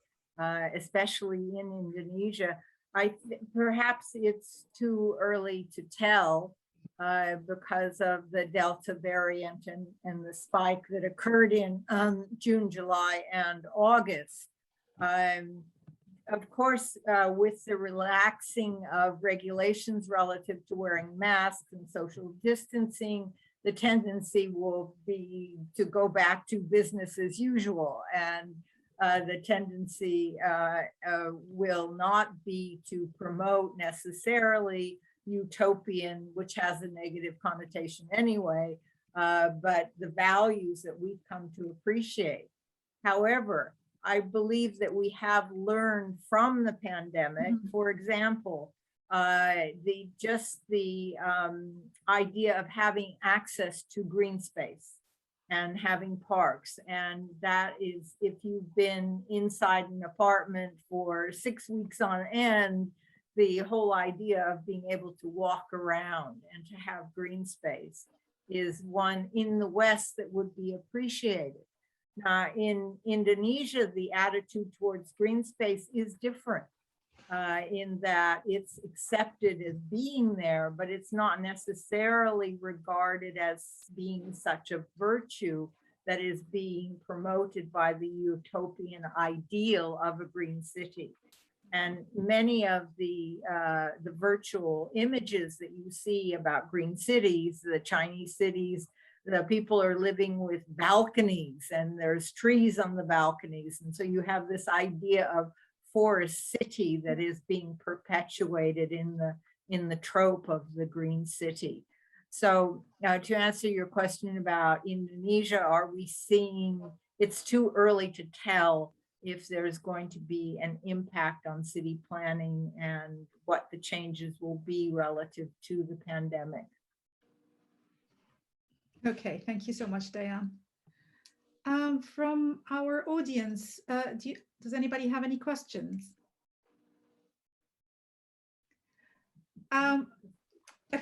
B: especially in Indonesia, perhaps it's too early to tell because of the Delta variant and the spike that occurred in June, July, and August. Of course, with the relaxing of regulations relative to wearing masks and social distancing, the tendency will be to go back to business as usual. And the tendency will not be to promote necessarily utopian, which has a negative connotation anyway, but the values that we've come to appreciate. However, I believe that we have learned from the pandemic. For example, the idea of having access to green space and having parks. And that is, if you've been inside an apartment for 6 weeks on end, the whole idea of being able to walk around and to have green space is one in the West that would be appreciated. In Indonesia, the attitude towards green space is different in that it's accepted as being there, but it's not necessarily regarded as being such a virtue that is being promoted by the utopian ideal of a green city. And many of the virtual images that you see about green cities, the Chinese cities, the people are living with balconies and there's trees on the balconies. And so you have this idea of forest city that is being perpetuated in the trope of the green city. So to answer your question about Indonesia, are we seeing, it's too early to tell if there's going to be an impact on city planning and what the changes will be relative to the pandemic.
A: Okay, thank you so much, Diane. From our audience, does anybody have any questions? A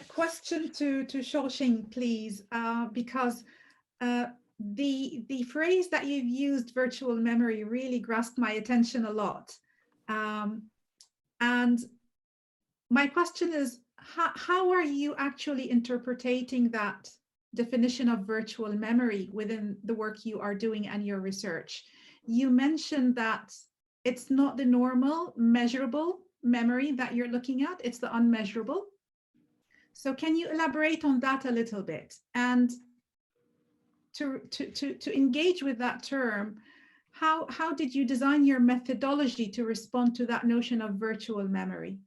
A: question to Shaoxing, please, because the phrase that you've used, virtual memory, really grasped my attention a lot. And my question is, how are you actually interpreting that definition of virtual memory within the work you are doing and your research? You mentioned that it's not the normal measurable memory that you're looking at, it's the unmeasurable. So can you elaborate on that a little bit? And to engage with that term, how did you design your methodology to respond to that notion of virtual memory?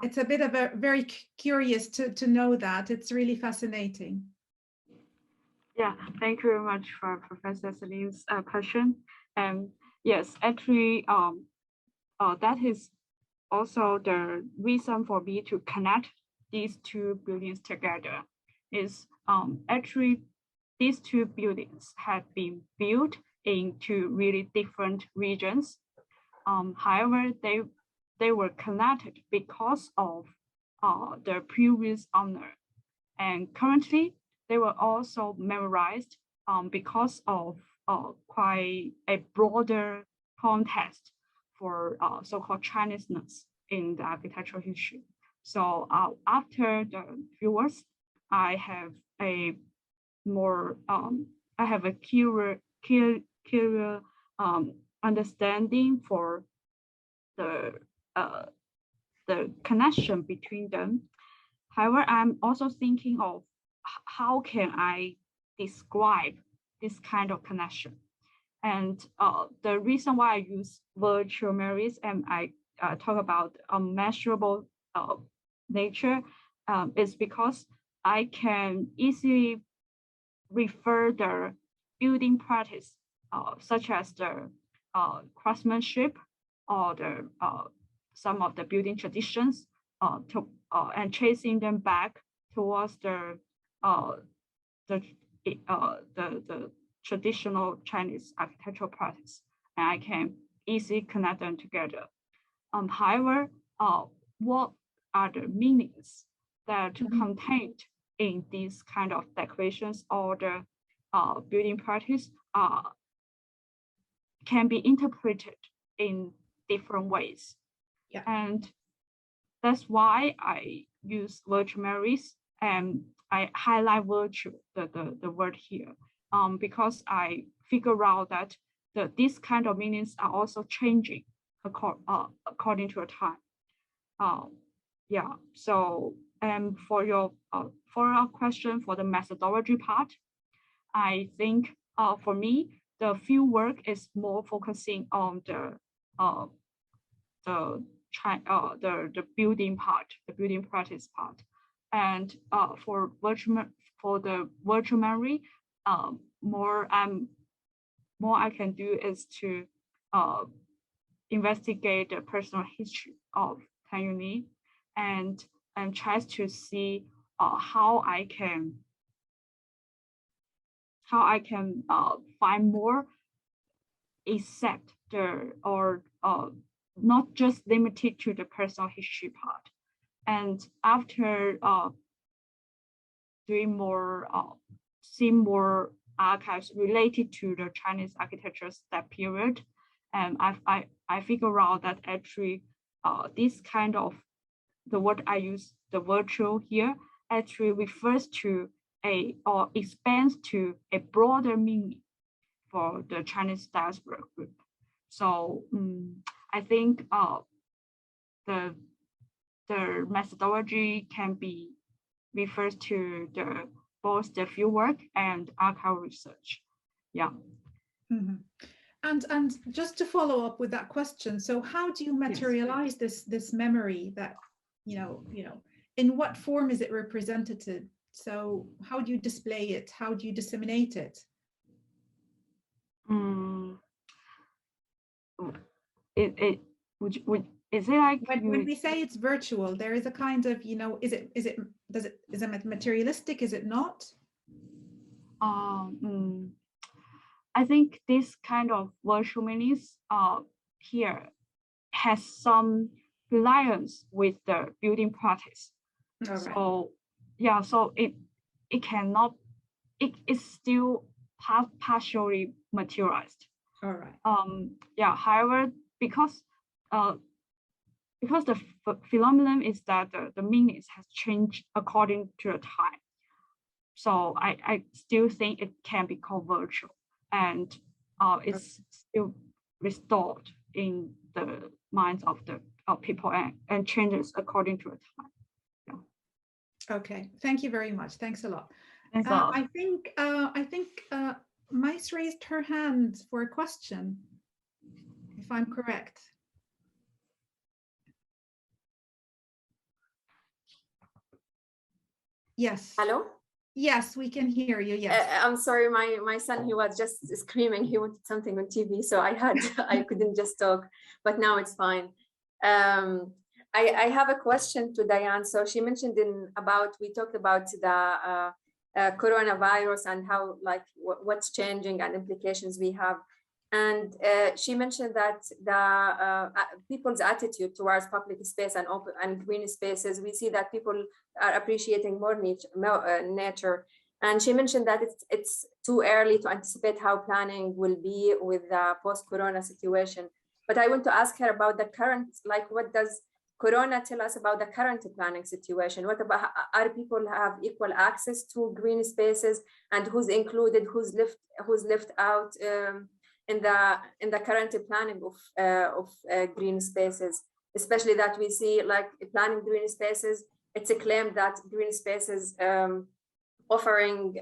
A: It's a bit of a very curious to know that. It's really fascinating.
C: Yeah, thank you very much for Professor Celine's question. Yes, actually, that is also the reason for me to connect these two buildings together. Is actually these two buildings have been built in two really different regions. However, they were connected because of the previous owner, and currently they were also memorized because of quite a broader context for so-called Chineseness in the architectural history. So after the viewers, I have a more clearer understanding for the connection between them. However, I'm also thinking of how can I describe this kind of connection. And the reason why I use virtual memories and I talk about unmeasurable nature is because I can easily refer the building practice, such as the craftsmanship or the some of the building traditions, and tracing them back towards the traditional Chinese architectural practice, and I can easily connect them together. However, what are the meanings that contained in these kind of decorations or the building practice can be interpreted in different ways.
A: Yeah.
C: And that's why I use virtual memories, and I highlight virtual, the word here, because I figure out that these kind of meanings are also changing according to a time. Yeah, so for your follow-up question for the methodology part, I think for me, the field work is more focusing on the building part, the building practice part, and for the virtual memory, more I can do is to investigate the personal history of Tan Yunli and tries to see how I can find more, except not just limited to the personal history part. And after doing more, seeing more archives related to the Chinese architecture that period, and I figure out that actually this kind of, the word I use, the virtual here, actually refers to or expands to a broader meaning for the Chinese diaspora group. So I think the methodology can be refers to both the field work and archival research. Yeah.
A: Mm-hmm. And just to follow up with that question, so how do you materialize this memory that, in what form is it represented? So how do you display it? How do you disseminate it?
C: Is it like
A: when we say it's virtual, there is a kind of, is it materialistic? Is it not?
C: I think this kind of virtual meanings here has some reliance with the building practice.
A: All right.
C: So yeah, so it is still partially materialized.
A: All right.
C: Yeah, however, because the phenomenon is that the meanings has changed according to the time. So I still think it can be called virtual, and it's still restored in the minds of the people and changes according to the time.
A: Okay, thank you very much. Thanks a lot.
C: Thanks a lot.
A: I think Mais raised her hand for a question, if I'm correct. Yes.
F: Hello?
A: Yes, we can hear you. Yes.
F: I'm sorry, my son, he was just screaming. He wanted something on TV, so I couldn't just talk, but now it's fine. I have a question to Diane. So she mentioned we talked about the coronavirus and how, like, what's changing and implications we have. And she mentioned that the people's attitude towards public space and open and green spaces, we see that people are appreciating more nature. And she mentioned that it's too early to anticipate how planning will be with the post-corona situation. But I want to ask her about the current, like, what does Corona tell us about the current planning situation? What about, are people have equal access to green spaces, and who's included, who's left out in the current planning of green spaces, especially that we see, like, planning green spaces, it's a claim that green spaces offering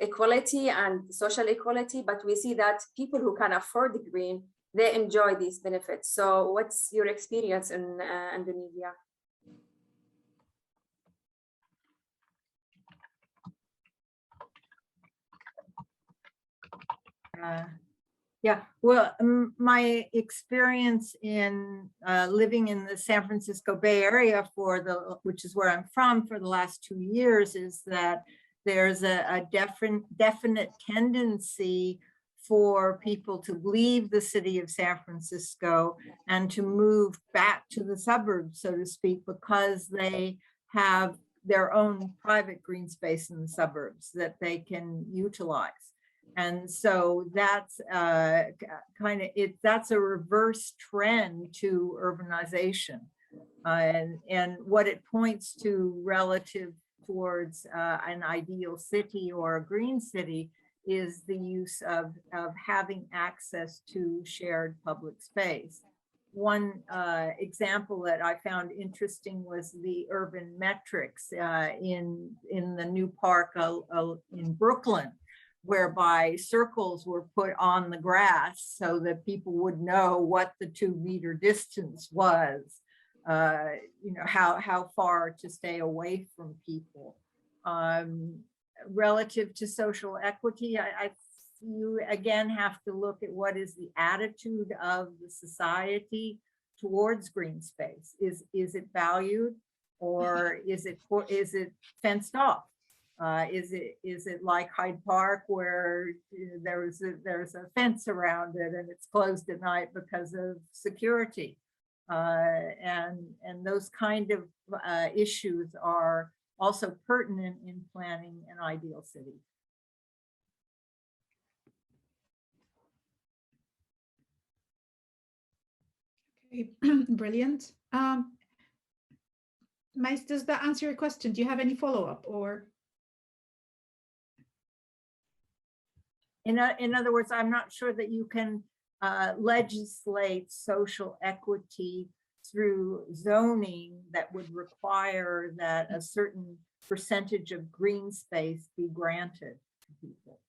F: equality and social equality, but we see that people who can afford the green, they enjoy these benefits. So what's your experience in Indonesia?
B: Yeah, well, my experience in living in the San Francisco Bay Area which is where I'm from, for the last 2 years, is that there's a definite tendency for people to leave the city of San Francisco and to move back to the suburbs, so to speak, because they have their own private green space in the suburbs that they can utilize. And so that's that's a reverse trend to urbanization. And what it points to relative towards an ideal city or a green city is the use of having access to shared public space. One example that I found interesting was the urban metrics in the new park in Brooklyn, whereby circles were put on the grass so that people would know what the 2-meter distance was, how far to stay away from people. Relative to social equity, you again have to look at what is the attitude of the society towards green space. Is it valued, or is it fenced off? Is it like Hyde Park, where there's a fence around it and it's closed at night because of security? And those kind of issues are also pertinent in planning an ideal city.
A: Okay, brilliant. Mais, does that answer your question? Do you have any follow-up, or?
B: In other words, I'm not sure that you can legislate social equity through zoning that would require that a certain percentage of green space be granted to people.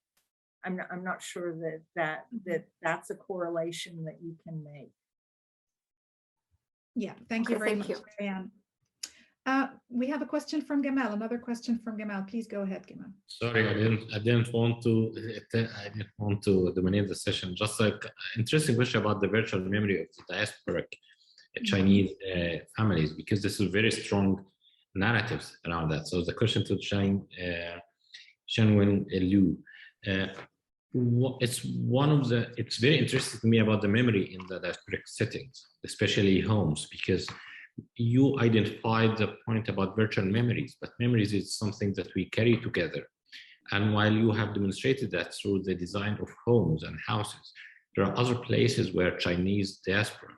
B: I'm not sure that's a correlation that you can make.
A: Yeah, thank you very much, Marianne. We have a question from Gamal. Another question from Gamal. Please go ahead, Gamal.
D: Sorry, I didn't want to dominate the session. Just an interesting question about the virtual memory of the diasporic Chinese families, because this is very strong narratives around that. So the question to Shenwen Liu, it's very interesting to me about the memory in the diasporic settings, especially homes, because you identified the point about virtual memories, but memories is something that we carry together. And while you have demonstrated that through the design of homes and houses, there are other places where Chinese diaspora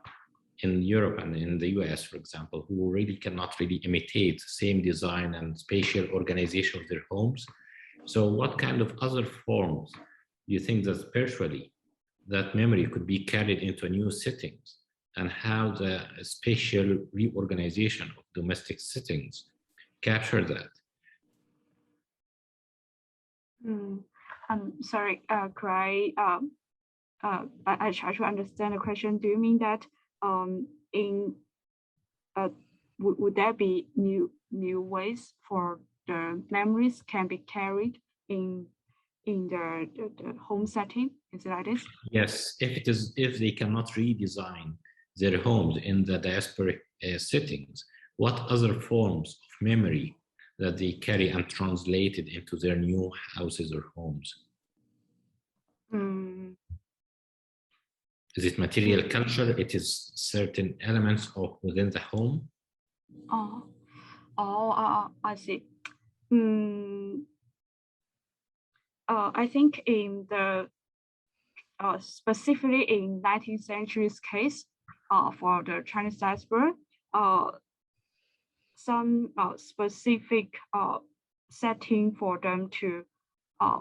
D: in Europe and in the US, for example, who really cannot really imitate the same design and spatial organization of their homes. So what kind of other forms do you think that virtually that memory could be carried into new settings, and how the spatial reorganization of domestic settings capture that.
C: I'm sorry, could I try to understand the question. Do you mean that would there be new ways for the memories can be carried in the home setting? Is it like this?
D: Yes, if they cannot redesign their homes in the diasporic settings, what other forms of memory that they carry and translate it into their new houses or homes? Is it material culture? It is certain elements of within the home?
C: I see. I think in the specifically in 19th century's case, for the Chinese diaspora, some specific setting for them to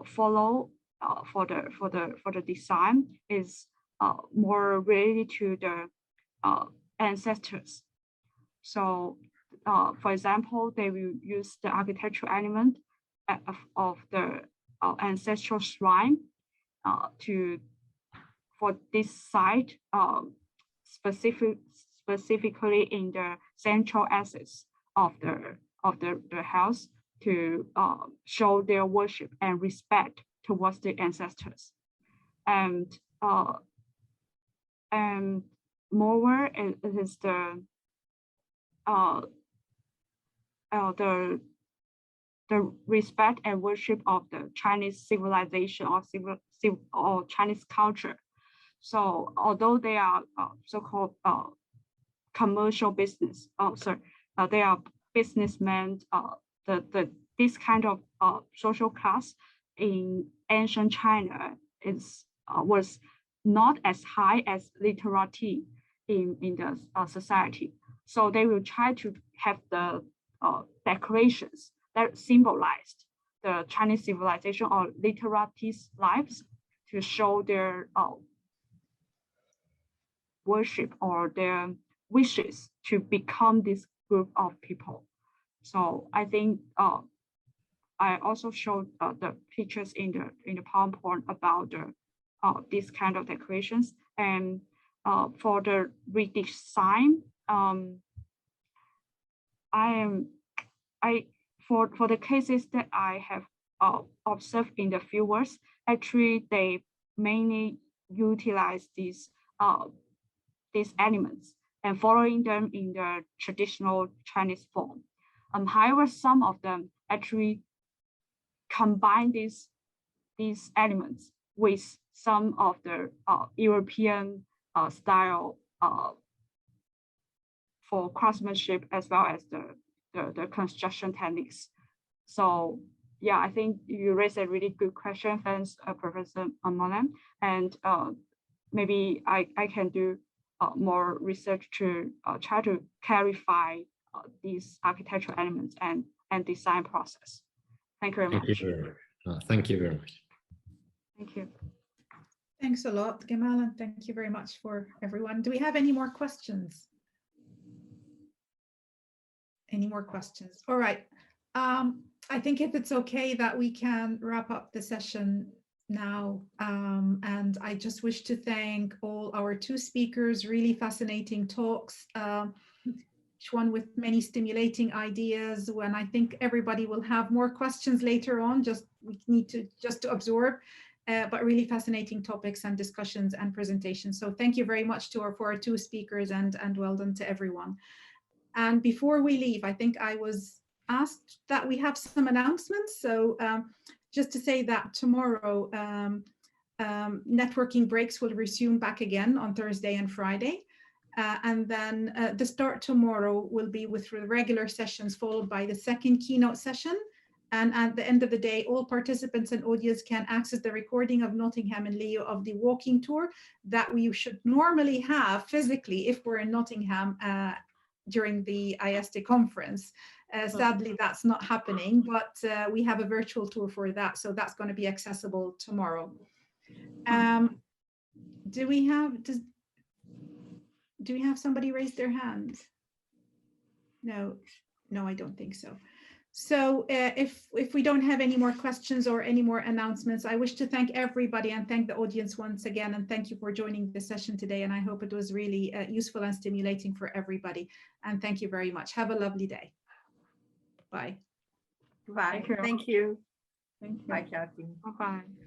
C: follow for the design is more related to the ancestors. So, for example, they will use the architectural element of the ancestral shrine for this site, specifically in the central axis of the house, to show their worship and respect towards the ancestors. And moreover, it is the respect and worship of the Chinese civilization or Chinese culture. So although they are so-called commercial business, they are businessmen. This kind of social class in ancient China was not as high as literati in the society. So they will try to have the decorations that symbolized the Chinese civilization or literati's lives to show their worship or their wishes to become this group of people. So I think I also showed the pictures in the PowerPoint about this kind of decorations. And for the redesign, for the cases that I have observed in the fieldworks, actually they mainly utilize these elements and following them in the traditional Chinese form. However, some of them actually combine these elements with some of the European style for craftsmanship, as well as the construction techniques. So yeah, I think you raised a really good question. Thanks, Professor Monem. And maybe I can do more research to try to clarify these architectural elements and design process. Thank you very much.
D: Thank you very much. Thank you very much.
C: Thank you.
A: Thanks a lot, Gamal, and thank you very much for everyone. Do we have any more questions? Any more questions? All right. I think if it's okay that we can wrap up the session now. And I just wish to thank all our two speakers, really fascinating talks, each one with many stimulating ideas. When I think everybody will have more questions later on, we need to absorb, but really fascinating topics and discussions and presentations. So thank you very much for our two speakers, and well done to everyone. And before we leave, I think I was asked that we have some announcements. So just to say that tomorrow, networking breaks will resume back again on Thursday and Friday. And then the start tomorrow will be with regular sessions, followed by the second keynote session. And at the end of the day, all participants and audience can access the recording of Nottingham and Leo of the walking tour that we should normally have physically if we're in Nottingham during the ISD conference. Sadly, that's not happening, but we have a virtual tour for that. So that's going to be accessible tomorrow. do we have somebody raise their hand? No, I don't think so. So if we don't have any more questions or any more announcements, I wish to thank everybody and thank the audience once again. And thank you for joining the session today. And I hope it was really useful and stimulating for everybody. And thank you very much. Have a lovely day. Bye.
B: Bye.
C: Thank you.
B: Thank you.
C: Thank you.
B: Bye, Kathy.
C: Bye-bye.